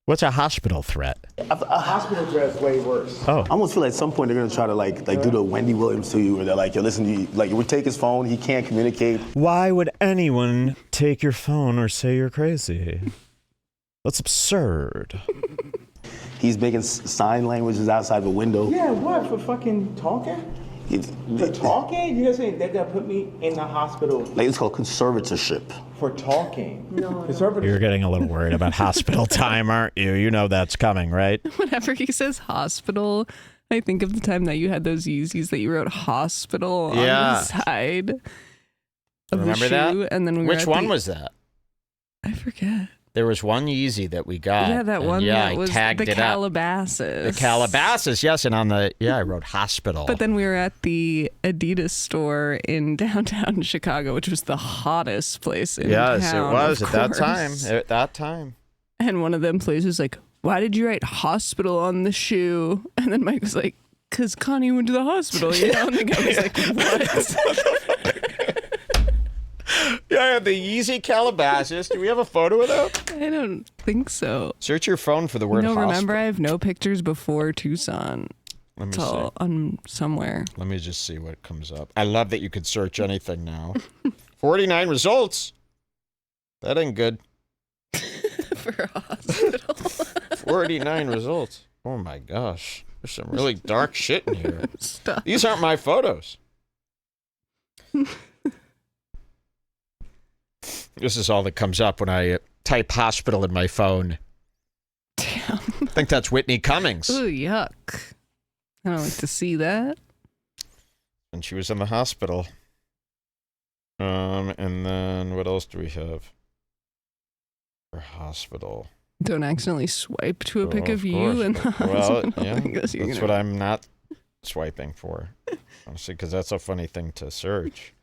What's a hospital threat? A hospital threat is way worse. Oh. I almost feel like at some point they're gonna try to like do the Wendy Williams to you, where they're like, yo, listen, we take his phone, he can't communicate. Why would anyone take your phone or say you're crazy? That's absurd. He's making sign languages outside the window. Yeah, what? For fucking talking? For talking? You guys saying they're gonna put me in the hospital Like it's called conservatorship. for talking? No. You're getting a little worried about hospital time, aren't you? You know that's coming, right? Whenever he says hospital, I think of the time that you had those Yeezys that you wrote hospital on the side of Remember the shoe. that? And then we Which one was that? I forget. There was one Yeezy that we got. Yeah, that and one yeah, that was I tagged the it Calabasas. up. The Calabasas, yes. And on the, I wrote hospital. But then we were at the Adidas store in downtown Chicago, which was the hottest place in town. Yes, it was of at that course. time. At that time. And one of them places was like, why did you write hospital on the shoe? And then Mike was like, because Kanye went to the hospital, you know? And the guy was like, what? Yeah, the Yeezy Calabasas. Do we have a photo of that? I don't think so. Search your phone for the word hospital. Remember, I have no pictures before Tucson. Let me It's all on somewhere. Let me just see what comes up. I love that you could search anything now. 49 results. That ain't good. For a hospital. 49 results. Oh my gosh. There's some really dark shit in here. Stop. These aren't my photos. This is all that comes up when I type hospital in my phone. Damn. I think that's Whitney Cummings. Ooh, yuck. I don't like to see that. And she was in the hospital. And then what else do we have? For hospital. Don't accidentally swipe to a pic of you course. in the Well, hospital. yeah, because you're that's gonna- what I'm not swiping for. Honestly, because that's a funny thing to search.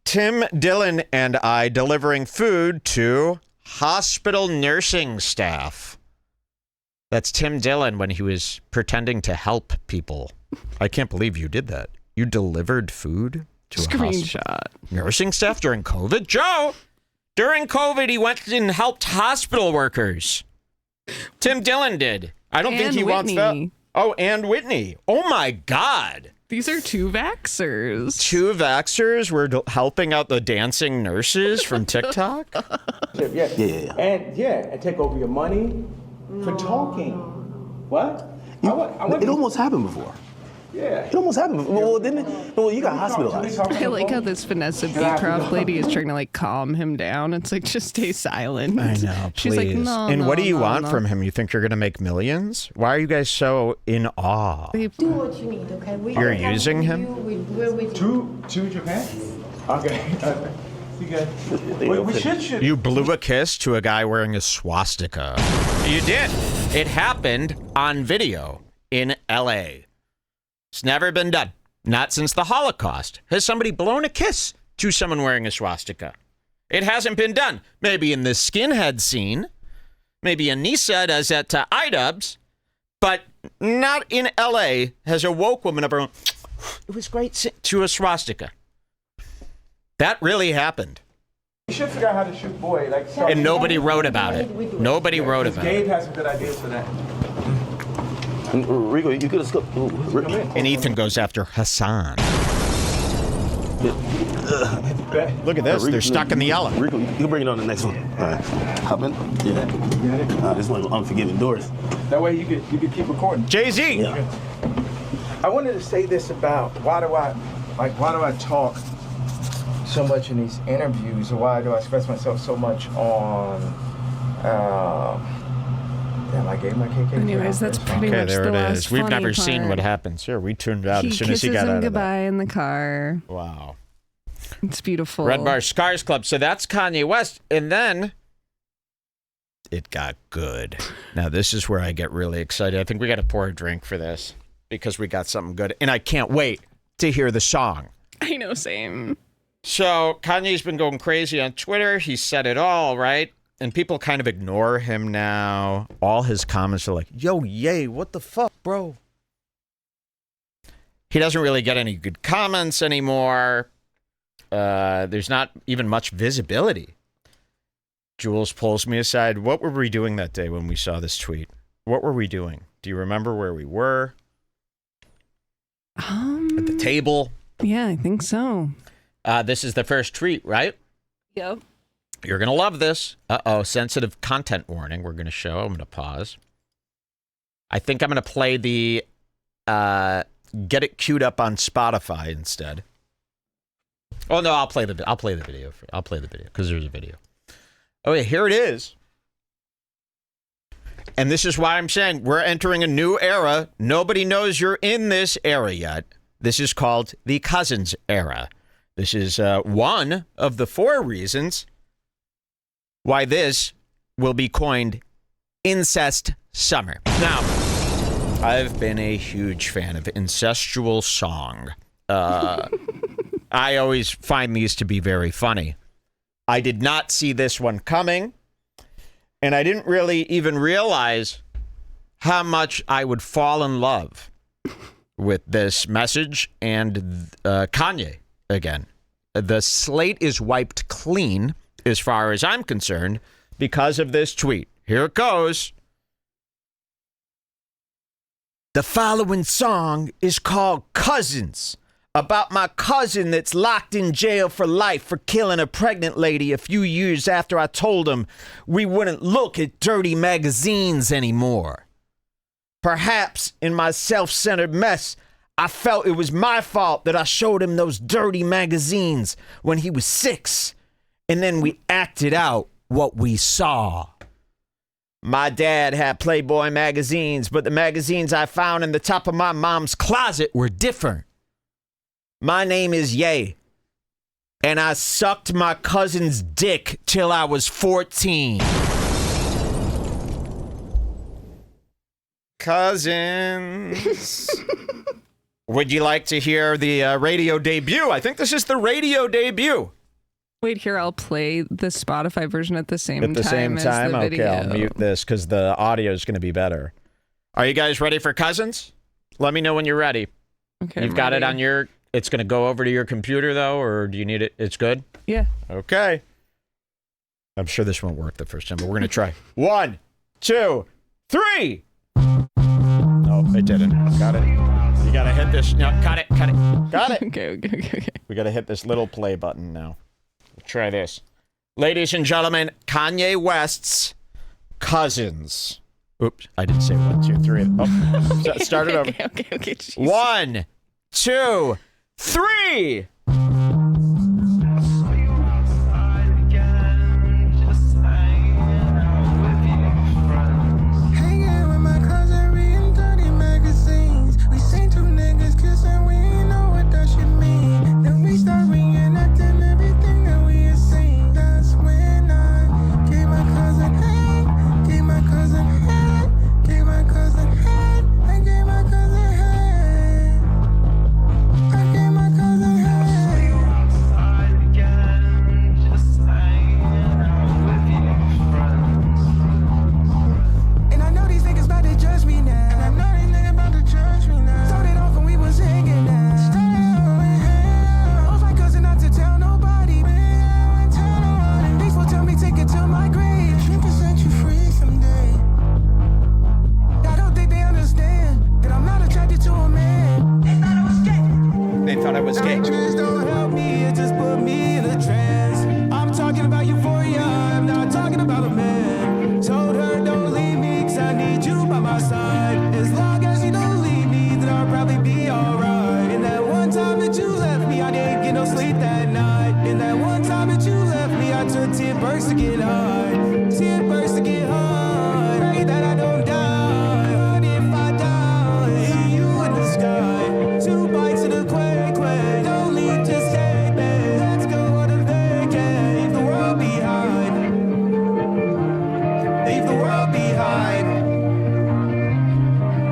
Tim Dillon and I delivering food to hospital nursing staff. That's Tim Dillon when he was pretending to help people. I can't believe you did that. You delivered food to a Screenshot. nursing staff during COVID? Joe, during COVID, he went and helped hospital workers. Tim Dillon did. I don't think And he wants Whitney. that. Oh, and Whitney. Oh, my God. These are two vaxxers. Two vaxxers were helping out the dancing nurses from TikTok? Yeah. Yeah. And take over your money for talking. What? It almost happened before. Yeah. It almost happened before. Well, didn't it? Well, you got hospitalized. I like how this Vanessa Beecroft lady is trying to like calm him down. It's like, just stay silent. I know, please. She's like, no. And what do you want no. from him? You think you're going to make millions? Why are you guys so in awe? Do what you need, okay? You're using him? We're with you. To Japan? Okay. You good? We should. You blew a kiss to a guy wearing a swastika. You did. It happened on video in L.A. It's never been done. Not since the Holocaust. Has somebody blown a kiss to someone wearing a swastika? It hasn't been done. Maybe in the skinhead scene. Maybe Anissa does that to iDubbbz. But not in L.A. has a woke woman ever gone, it was great to a swastika. That really happened. You should figure out how to shoot boy. And nobody wrote about it. Nobody wrote about Gabe it. has some good ideas for that. Rico, you could have slipped. And Ethan goes after Hassan. Look at this. They're stuck in the yellow. Rico, you can bring it on the next one. All right. Hop in. Yeah. This one's Unforgiving Doors. That way you could keep recording. Jay-Z. Yeah. I wanted to say this about why do I talk so much in these interviews, or why do I express myself so much on damn, I gave my KK. Anyways, that's pretty Okay, much there the it last is. We've funny never seen part. what happens. Here, we tuned out He as soon as he kisses got him out of goodbye in the car. that. Wow. It's beautiful. Redbar Scars Club. So that's Kanye West. And then it got good. Now, this is where I get really excited. I think we got to pour a drink for this. because we got something good, and I can't wait to hear the song. I know, same. So Kanye's been going crazy on Twitter. He said it all, right? And people kind of ignore him now. All his comments are like, yo, yay, what the fuck, bro? He doesn't really get any good comments anymore. There's not even much visibility. Jules pulls me aside. What were we doing that day when we saw this tweet? What were we doing? Do you remember where we were? At the table? Yeah, I think so. This is the first tweet, right? Yep. You're going to love this. Uh-oh, sensitive content warning we're going to show. I'm going to pause. I think I'm going to play the get it queued up on Spotify instead. Oh, no, I'll play the video. I'll play the video because there's a video. Oh, yeah, here it is. And this is why I'm saying we're entering a new era. Nobody knows you're in this era yet. This is called the Cousins era. This is one of the 4 reasons why this will be coined Incest Summer. Now, I've been a huge fan of incestual song. I always find these to be very funny. I did not see this one coming, and I didn't really even realize how much I would fall in love with this message and Kanye again. The slate is wiped clean as far as I'm concerned because of this tweet. Here it goes. The following song is called Cousins, about my cousin that's locked in jail for life for killing a pregnant lady a few years after I told him we wouldn't look at dirty magazines anymore. Perhaps in my self-centered mess, I felt it was my fault that I showed him those dirty magazines when he was 6, and then we acted out what we saw. My dad had Playboy magazines, but the magazines I found in the top of my mom's closet were different. My name is Ye, and I sucked my cousin's dick till I was 14. Cousins. Would you like to hear the radio debut? I think this is the radio debut. Wait, here, I'll play the Spotify version at the same time. At the same time? As the video. Okay, I'll mute this because the audio is going to be better. Are you guys ready for Cousins? Let me know when you're ready. Okay. You've got it on your... It's going to go over to your computer, though, or do you need it? It's good? Yeah. Okay. I'm sure this won't work the first time, but we're going to try. 1, 2, 3. No, it didn't. Got it. You got to hit this. No, cut it. Got it. Okay. We got to hit this little play button now. We'll try this. Ladies and gentlemen, Kanye West's Cousins. Oops, I didn't say 1, 2, 3. Oh, start it over. Okay. Jeez. 1, 2, 3.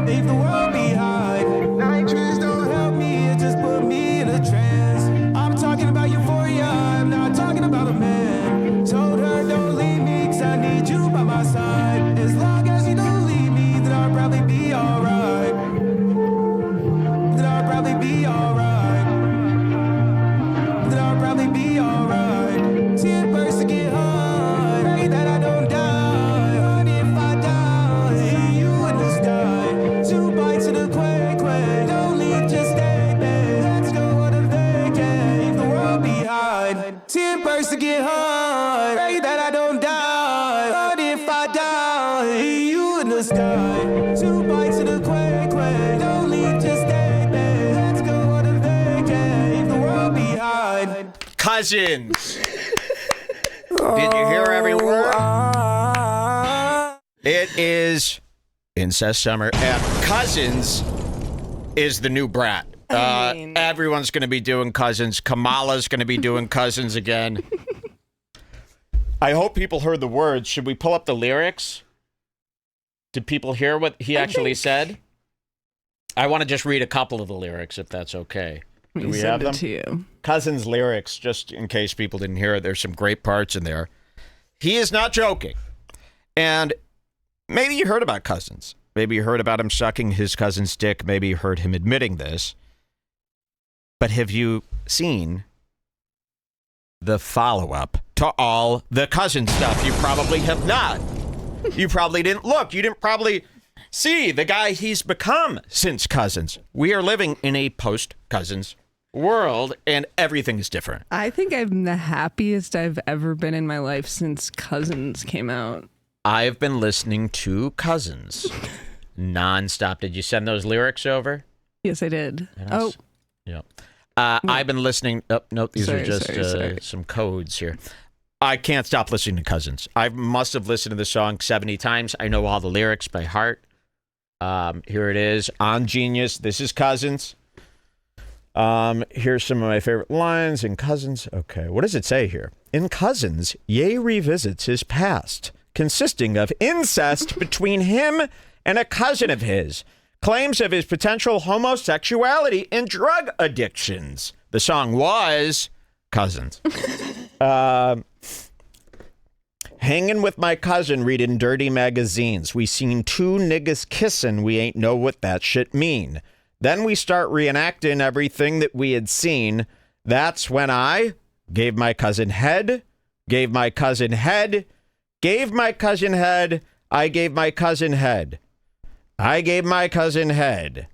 Leave the world behind. the sky. 2 bites of the quake, quake. Don't leave, just stay there. Let's go on a vacay. Leave the world behind. Cousins. Did you hear every word? It is incest summer, and Cousins is the new brat. Everyone's going to be doing Cousins. Kamala's going to be doing Cousins again. I hope people heard the words. Should we pull up the lyrics? Did people hear what he actually said? I want to just read a couple of the lyrics, if that's okay. Do we have them? To you. Cousins lyrics, just in case people didn't hear it. There's some great parts in there. He is not joking. And maybe you heard about Cousins. Maybe you heard about him sucking his cousin's dick. Maybe you heard him admitting this. But have you seen the follow-up to all the cousin stuff? You probably have not. You probably didn't look. You didn't probably see the guy he's become since Cousins. We are living in a post-Cousins world, and everything is different. I think I'm the happiest I've ever been in my life since Cousins came out. I've been listening to Cousins nonstop. Did you send those lyrics over? Yes, I did. Yeah. I've been listening. Oh, nope, these are just some codes here. I can't stop listening to Cousins. I must have listened to the song 70 times. I know all the lyrics by heart. Here it is. On Genius. This is Cousins. Here's some of my favorite lines in Cousins. Okay, what does it say here? In Cousins, Ye revisits his past, consisting of incest between him and a cousin of his, claims of his potential homosexuality and drug addictions. The song was Cousins. Hanging with my cousin reading dirty magazines. We seen 2 niggas kissing. We ain't know what that shit mean. Then we start reenacting everything that we had seen. That's when I gave my cousin head, gave my cousin head, gave my cousin head, I gave my cousin head. I gave my cousin head.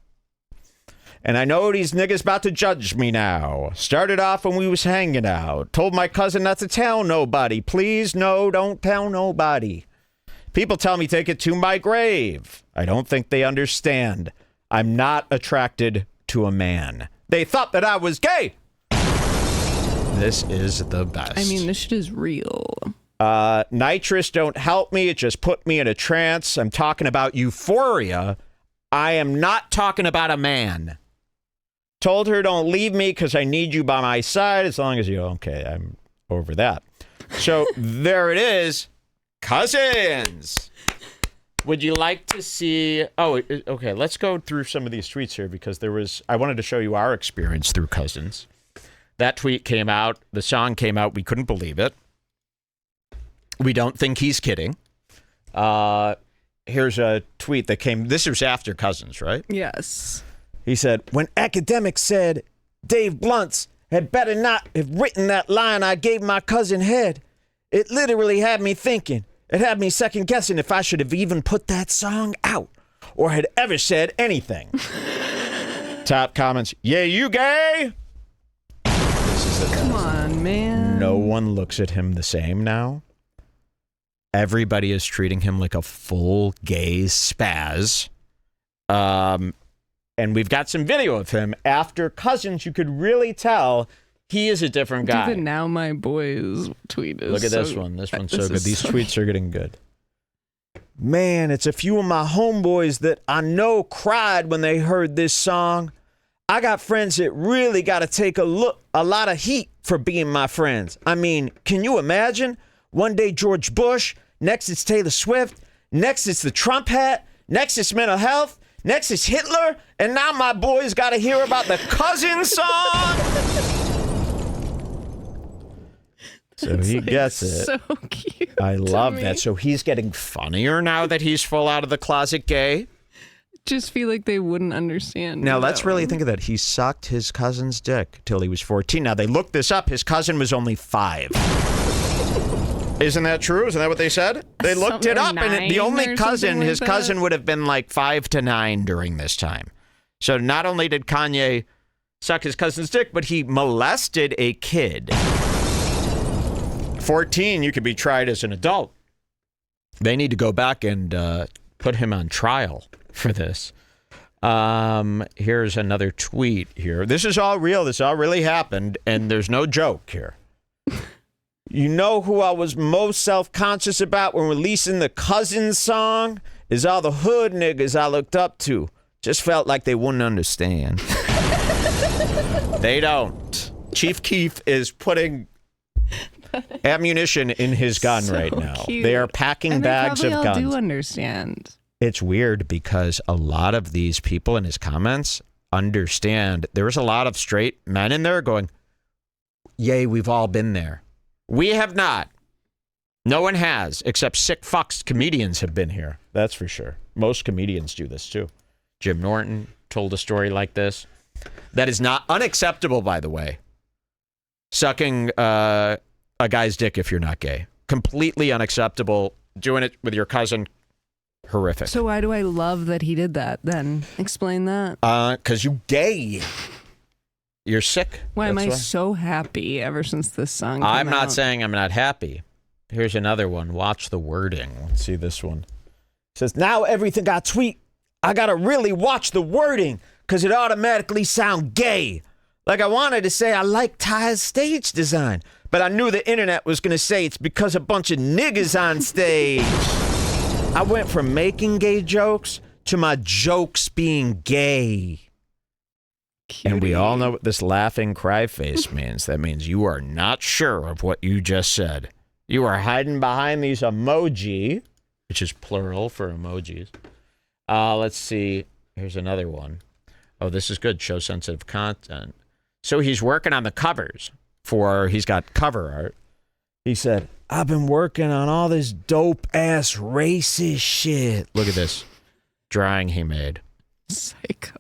And I know these niggas about to judge me now. Started off when we was hanging out. Told my cousin not to tell nobody. Please, no, don't tell nobody. People tell me take it to my grave. I don't think they understand. I'm not attracted to a man. They thought that I was gay. This is the best. I mean, this shit is real. Nitrous don't help me. It just put me in a trance. I'm talking about euphoria. I am not talking about a man. Told her don't leave me because I need you by my side as long as you... Okay, I'm over that. So there it is. Cousins. Would you like to see... Oh, okay, let's go through some of these tweets here because there was... I wanted to show you our experience through Cousins. That tweet came out. The song came out. We couldn't believe it. We don't think he's kidding. Here's a tweet that came... This was after Cousins, right? Yes. He said, when academics said Dave Blunt's had better not have written that line I gave my cousin head, it literally had me thinking. It had me second guessing if I should have even put that song out or had ever said anything. Top comments, yeah, you gay? This is the Come on, man. No one looks at him the same now. Everybody is treating him like a full gay spaz. And we've got some video of him after Cousins. You could really tell he is a different guy. Even now, my boys tweet is. Look at this one. This one's so good. These tweets are getting good. Man, it's a few of my homeboys that I know cried when they heard this song. I got friends that really got to take a lot of heat for being my friends. I mean, can you imagine? One day George Bush, next it's Taylor Swift, next it's the Trump hat, next it's mental health, next it's Hitler, and now my boys got to hear about the Cousins song. So he gets it. So cute. I love that. So he's getting funnier now that he's full out of the closet gay. Just feel like they wouldn't understand. Now let's really think of that. He sucked his cousin's dick till he was 14. Now they looked this up. His cousin was only 5. Isn't that true? Isn't that what they said? They looked it up, and the only cousin, his cousin would have been like 5 to 9 during this time. So not only did Kanye suck his cousin's dick, but he molested a kid. 14, you could be tried as an adult. They need to go back and put him on trial for this. Here's another tweet here. This is all real. This all really happened, and there's no joke here. You know who I was most self-conscious about when releasing the Cousins song? Is all the hood niggas I looked up to. Just felt like they wouldn't understand. They don't. Chief Keef is putting ammunition in his gun right now. Cute. They are packing bags of guns. guns. They do understand. It's weird because a lot of these people in his comments understand. There was a lot of straight men in there going, yay, we've all been there. We have not. No one has, except sick fucks comedians have been here. That's for sure. Most comedians do this too. Jim Norton told a story like this. That is not unacceptable, by the way. Sucking a guy's dick if you're not gay. Completely unacceptable. Doing it with your cousin, horrific. So why do I love that he did that then? Explain that. Because you gay. You're sick. Why am I so happy ever since this song came I'm not out? saying I'm not happy. Here's another one. Watch the wording. Let's see this one. It says, now everything got tweet. I got to really watch the wording because it automatically sound gay. Like I wanted to say I like Ty's stage design, but I knew the internet was going to say it's because a bunch of niggas on stage. I went from making gay jokes to my jokes being gay. Cutie. And we all know what this laughing cry face means. That means you are not sure of what you just said. You are hiding behind these emoji, which is plural for emojis. Let's see. Here's another one. Oh, this is good. Show sensitive content. So he's working on the covers he's got cover art. He said, I've been working on all this dope ass racist shit. Look at this drawing he made. Psycho.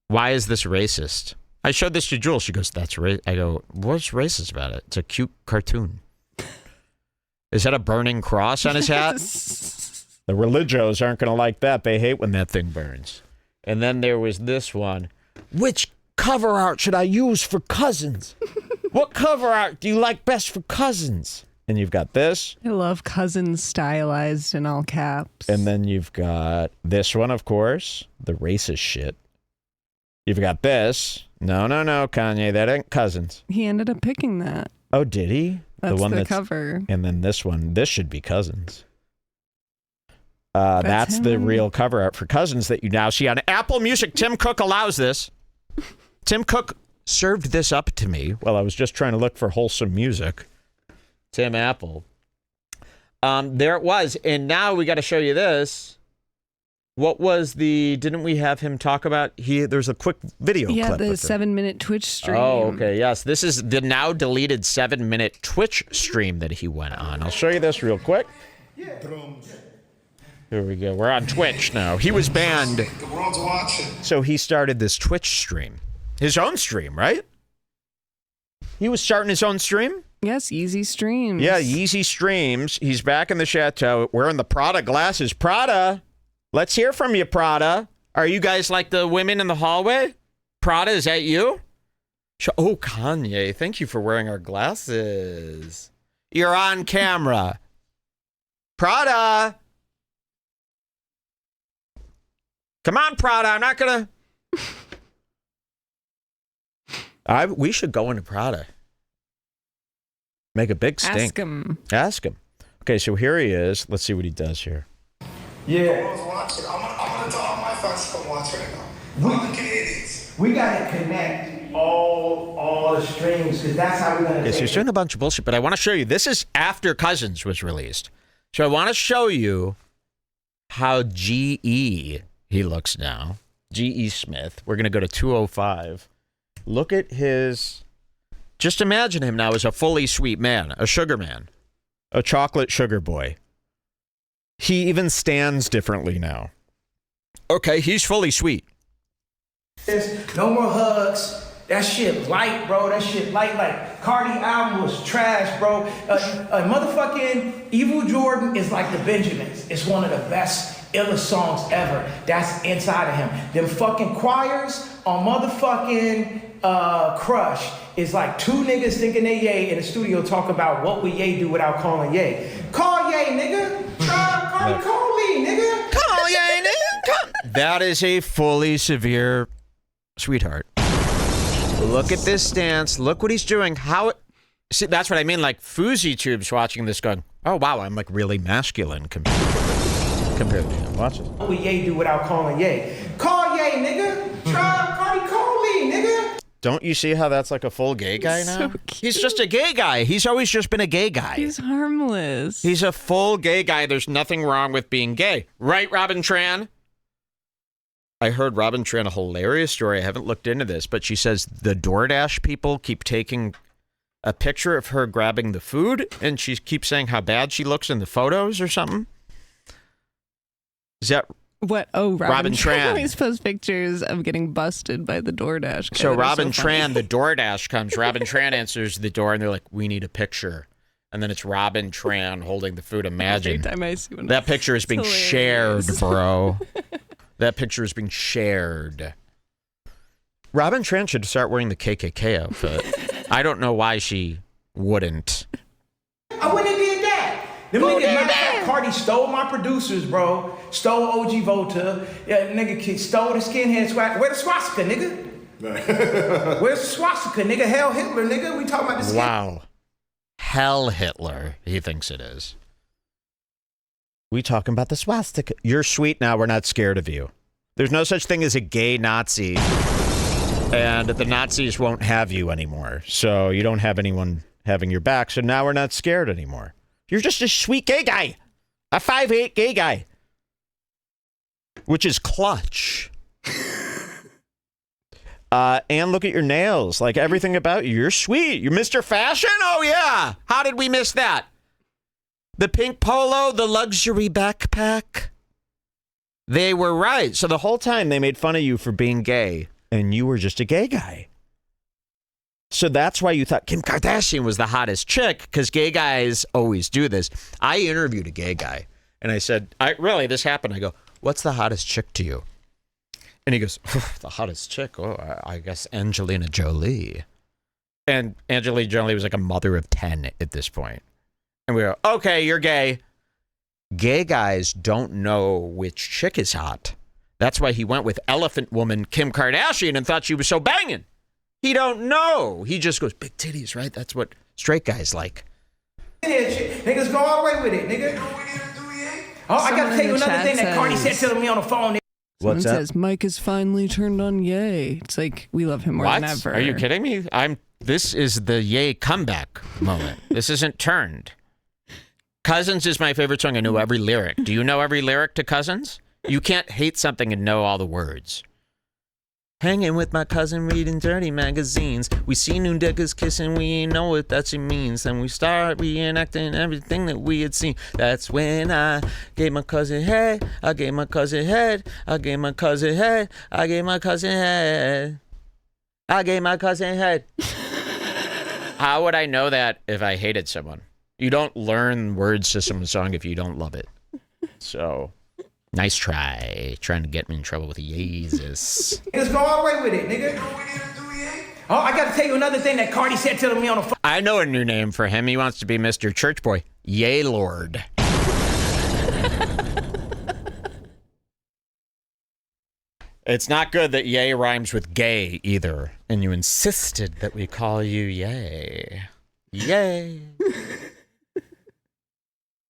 Why is this racist? I showed this to Jules. She goes, that's right. I go, what's racist about it? It's a cute cartoon. Is that a burning cross on his hat? The religios aren't going to like that. They hate when that thing burns. And then there was this one. Which cover art should I use for Cousins? What cover art do you like best for Cousins? And you've got this. I love Cousins stylized in all caps. And then you've got this one, of course. The racist shit. You've got this. No, Kanye. That ain't Cousins. He ended up picking that. Oh, did he? That's the cover. And then this one. This should be Cousins. That's the real cover art for Cousins that you now see on Apple Music. Tim Cook allows this. Tim Cook served this up to me while I was just trying to look for wholesome music. Tim Apple. There it was. And now we got to show you this. What was didn't we have him talk about, there's a quick video clip. Yeah, the 7-minute Twitch stream. Oh, okay, yes. This is the now deleted 7-minute Twitch stream that he went on. I'll show you this real quick. Here we go. We're on Twitch now. He was banned. The world's watching. So he started this Twitch stream. His own stream, right? He was starting his own stream? Yes, Yeezy Streams. Yeah, Yeezy Streams. He's back in the chateau wearing the Prada glasses. Prada! Let's hear from you, Prada. Are you guys like the women in the hallway? Prada, is that you? Oh, Kanye, thank you for wearing our glasses. You're on camera. Prada! Come on, Prada. I'm not going to... We should go into Prada. Make a big stink. Ask him. Okay, so here he is. Let's see what he does here. Yeah. I'm gonna tell all my fans to come watch right now. All the Canadians. We gotta connect all the streams because that's how we're gonna. Yes, he's doing a bunch of bullshit, but I want to show you. This is after Cousins was released, so I want to show you how GE he looks now. GE Smith. We're gonna go to 205. Look at his. Just imagine him now as a fully sweet man, a sugar man, a chocolate sugar boy. He even stands differently now. Okay, he's fully sweet. No more hugs. That shit light, bro. That shit light. Like, Cardi album was trash, bro. Motherfucking Evil Jordan is like the Benjamins. It's one of the best, illest songs ever. That's inside of him. Them fucking choirs on motherfucking Crush is like two niggas thinking they Ye in the studio talking about what would Ye do without calling Ye. Call Ye, nigga. Cardi, call me, nigga. Call Ye, That is a fully severe sweetheart. Look at this stance. Look what he's doing. See, that's what I mean. Like, Fousey Tube's watching this going, oh, wow, I'm like really masculine compared to him. Watch this. What would Ye do without calling Ye? Call Ye, nigga. Try Cardi, call me, nigga. Don't you see how that's like a full gay guy now? So He's just a gay guy. He's always just been a gay guy. He's harmless. He's a full gay guy. There's nothing wrong with being gay. Right, Robin Tran? I heard Robin Tran a hilarious story. I haven't looked into this, but she says the DoorDash people keep taking a picture of her grabbing the food, and she keeps saying how bad she looks in the photos or something. Is that... What? Oh, Robin Tran always posts pictures of getting busted by the DoorDash guy. So Robin Tran, the DoorDash comes. Robin Tran answers the door, and they're like, "We need a picture." And then it's Robin Tran holding the food. Imagine every time I see one. That picture is being shared, bro. That picture is being shared. Robin Tran should start wearing the KKK outfit. I don't know why she wouldn't. I wouldn't have did that. Them niggas, matter of fact, Cardi stole my producers, bro. Stole OG Volta. Yeah, nigga stole the skinhead swag. Where the swastika, nigga? Where's the swastika, nigga? Hell Hitler, nigga. We talking about the skin. Wow. Hell Hitler, he thinks it is. We talking about the swastika. You're sweet now. We're not scared of you. There's no such thing as a gay Nazi. And the Nazis won't have you anymore. So you don't have anyone having your back. So now we're not scared anymore. You're just a sweet gay guy. A 5'8" gay guy. Which is clutch. And look at your nails. Like, everything about you. You're sweet. You're Mr. Fashion? Oh, yeah. How did we miss that? The pink polo, the luxury backpack. They were right. So the whole time they made fun of you for being gay. And you were just a gay guy. So that's why you thought Kim Kardashian was the hottest chick, because gay guys always do this. I interviewed a gay guy, and I said, really, this happened. I go, what's the hottest chick to you? And he goes, the hottest chick? Oh, I guess Angelina Jolie. And Angelina Jolie was like a mother of 10 at this point. And we go, okay, you're gay. Gay guys don't know which chick is hot. That's why he went with elephant woman Kim Kardashian and thought she was so banging. He don't know. He just goes, big titties, right? That's what straight guys like. Niggas go all the way with it, nigga. Oh, I gotta tell you another thing that Cardi said to me on the phone. Someone says, Mike has finally turned on Ye. It's like, we love him more than ever. Are you kidding me? This is the Ye comeback moment. This isn't turned. Cousins is my favorite song. I know every lyric. Do you know every lyric to Cousins? You can't hate something and know all the words. Hanging with my cousin, reading dirty magazines. We see new dickers kissing, we ain't know what that shit means. Then we start reenacting everything that we had seen. That's when I gave my cousin head. I gave my cousin head. I gave my cousin head. I gave my cousin head. I gave my cousin head. How would I know that if I hated someone? You don't learn words to someone's song if you don't love it. So... nice try, trying to get me in trouble with Jesus. Niggas go all the way with it, nigga. Oh, I gotta tell you another thing that Cardi said to me on the phone. I know a new name for him. He wants to be Mr. Church Boy. Yay, Lord. It's not good that yay rhymes with gay either. And you insisted that we call you Yay. Yay.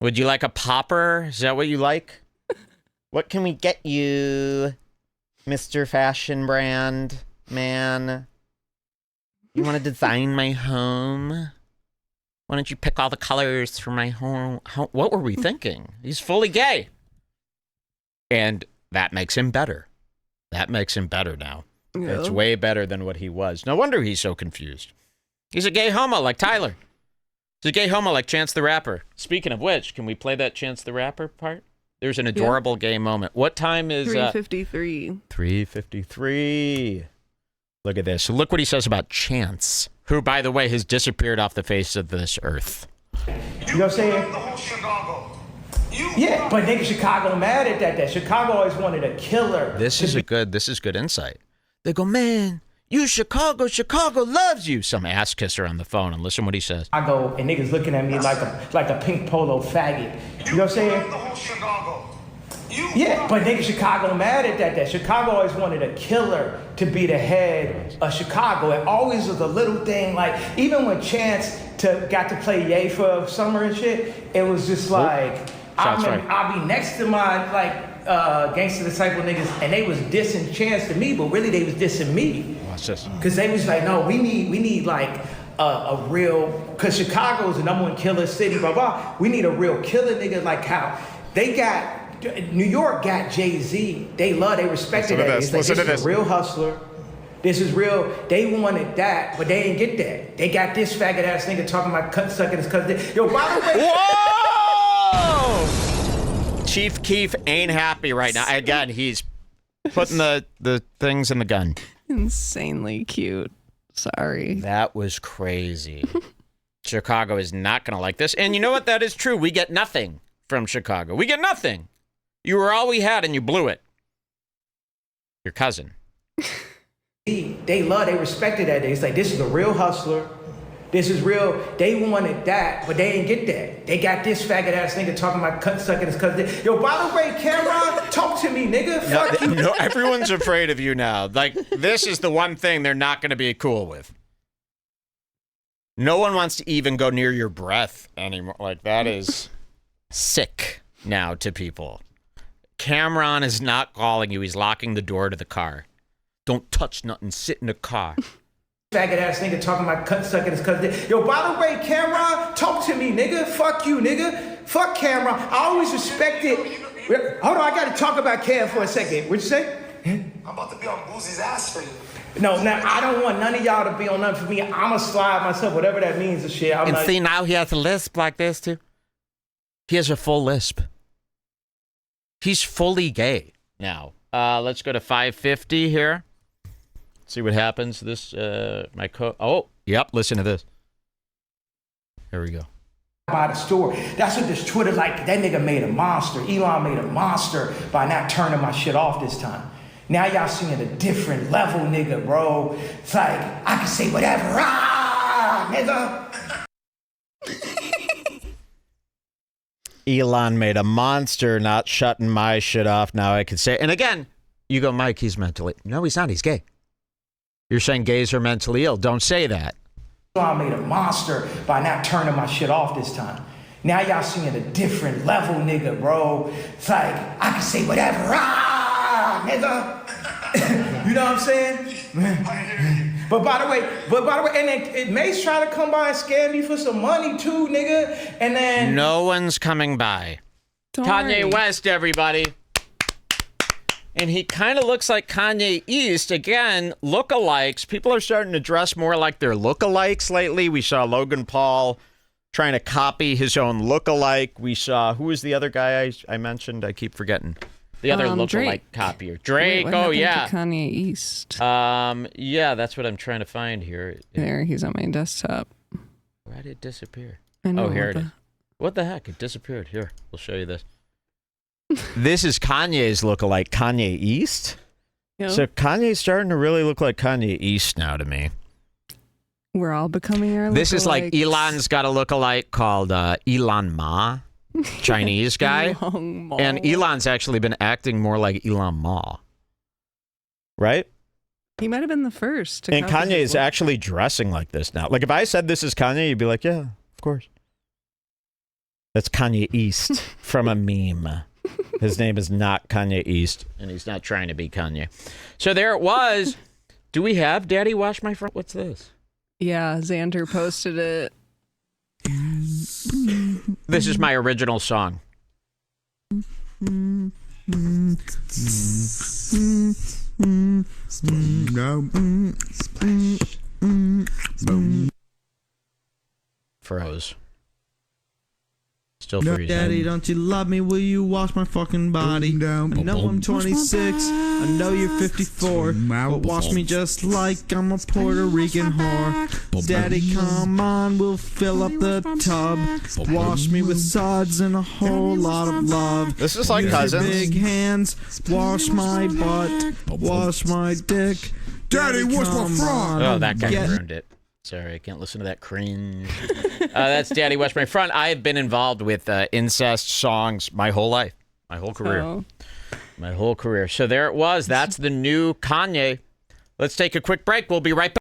Would you like a popper? Is that what you like? What can we get you, Mr. Fashion Brand Man? You want to design my home? Why don't you pick all the colors for my home? What were we thinking? He's fully gay. And that makes him better. That makes him better now. Yeah. It's way better than what he was. No wonder he's so confused. He's a gay homo like Tyler. He's a gay homo like Chance the Rapper. Speaking of which, can we play that Chance the Rapper part? There's an adorable gay moment. What time is... 3:53. 3:53. Look at this. Look what he says about Chance, who, by the way, has disappeared off the face of this earth. You know what I'm saying? Yeah, but nigga, Chicago mad at that. Chicago always wanted a killer. This is good insight. They go, man, you Chicago loves you. Some ass kisser on the phone, and listen what he says. I go, and niggas looking at me like a pink polo faggot. You know what I'm saying? Yeah, but nigga, Chicago mad at that. Chicago always wanted a killer to be the head of Chicago. It always was a little thing. Like, even when Chance got to play Ye for summer and shit, it was just like, I'll be next to my, like, Gangsta Disciple niggas, and they was dissing Chance to me, but really they was dissing me. Watch this. Because they was like, no, we need like, a real, because Chicago is the #1 killer city, blah, blah. We need a real killer nigga like how they got, New York got Jay-Z. They respected that. It's like, this is a real hustler. This is real. They wanted that, but they didn't get that. They got this faggot ass nigga talking about sucking his cousin. Yo, by the way. Whoa! Chief Keef ain't happy right now. Again, he's putting the things in the gun. Insanely cute. Sorry. That was crazy. Chicago is not going to like this. And you know what? That is true. We get nothing from Chicago. We get nothing. You were all we had and you blew it. Your cousin. They respected that. It's like, this is a real hustler. This is real. They wanted that, but they didn't get that. They got this faggot ass nigga talking about sucking his cousin. Yo, by the way, Cameron, talk to me, nigga. Fuck you. No, everyone's afraid of you now. Like, this is the one thing they're not going to be cool with. No one wants to even go near your breath anymore. Like, that is sick now to people. Cameron is not calling you. He's locking the door to the car. Don't touch nothing. Sit in the car. Faggot ass nigga talking about sucking his cousin. Yo, by the way, Cameron, talk to me, nigga. Fuck you, nigga. Fuck Cameron. I always respected. Hold on, I gotta talk about Cam for a second. What'd you say? I'm about to be on Boozie's ass for you. No, now I don't want none of y'all to be on nothing for me. I'ma slide myself, whatever that means and shit. And see, now he has a lisp like this too. He has a full lisp. He's fully gay now. Let's go to 550 here. See what happens. This, oh, yep, listen to this. Here we go. By the store. That's what this Twitter, like, that nigga made a monster. Elon made a monster by not turning my shit off this time. Now y'all seeing a different level, nigga, bro. It's like, I can say whatever, nigga. Elon made a monster, not shutting my shit off. Now I can say, and again, you go, Mike, he's mentally. No, he's not. He's gay. You're saying gays are mentally ill. Don't say that. I made a monster by not turning my shit off this time. Now y'all seeing a different level, nigga, bro. It's like, I can say whatever, nigga. You know what I'm saying? But by the way, and then Mace trying to come by and scam me for some money too, nigga. And then no one's coming by. Kanye West, everybody. And he kind of looks like Kanye East. Again, lookalikes. People are starting to dress more like they're lookalikes lately. We saw Logan Paul trying to copy his own lookalike. We saw, who was the other guy I mentioned? I keep forgetting. The other lookalike Drake. copier. Drake, Wait, oh yeah. To Kanye East. Yeah, that's what I'm trying to find here. There, he's on my desktop. Why did it disappear? I know. Oh, here it is. What the heck? It disappeared. Here, we'll show you this. This is Kanye's lookalike, Kanye East. Yep. So Kanye's starting to really look like Kanye East now to me. We're all becoming our This is like lookalikes. Elon's got a lookalike called Elon Ma, Chinese guy. And Elon's actually been acting more like Elon Ma. Right? He might have been the first. To And copy Kanye his is actually dressing like this now. Like if I said this is Kanye, you'd be like, yeah, of course. That's Kanye East from a meme. His name is not Kanye East, and he's not trying to be Kanye. So there it was. Do we have Daddy Wash My Front? What's this? Yeah, Xander posted it. This is my original song. Froze. Still freezing. Daddy, don't you love me? Will you wash my fucking body? I know I'm 26. I know you're 54. But wash me just like I'm a Puerto Rican whore. Daddy, come on, we'll fill up the tub. Wash me with suds and a whole lot of love. This is like Use your Cousins. big hands. Wash my butt. Wash my dick. Daddy, wash my front. Oh, that guy ruined it. Sorry, I can't listen to that cringe. That's Daddy Wash My Front. I have been involved with incest songs my whole life. My whole career. So- My whole career. So there it was. That's the new Kanye. Let's take a quick break. We'll be right back.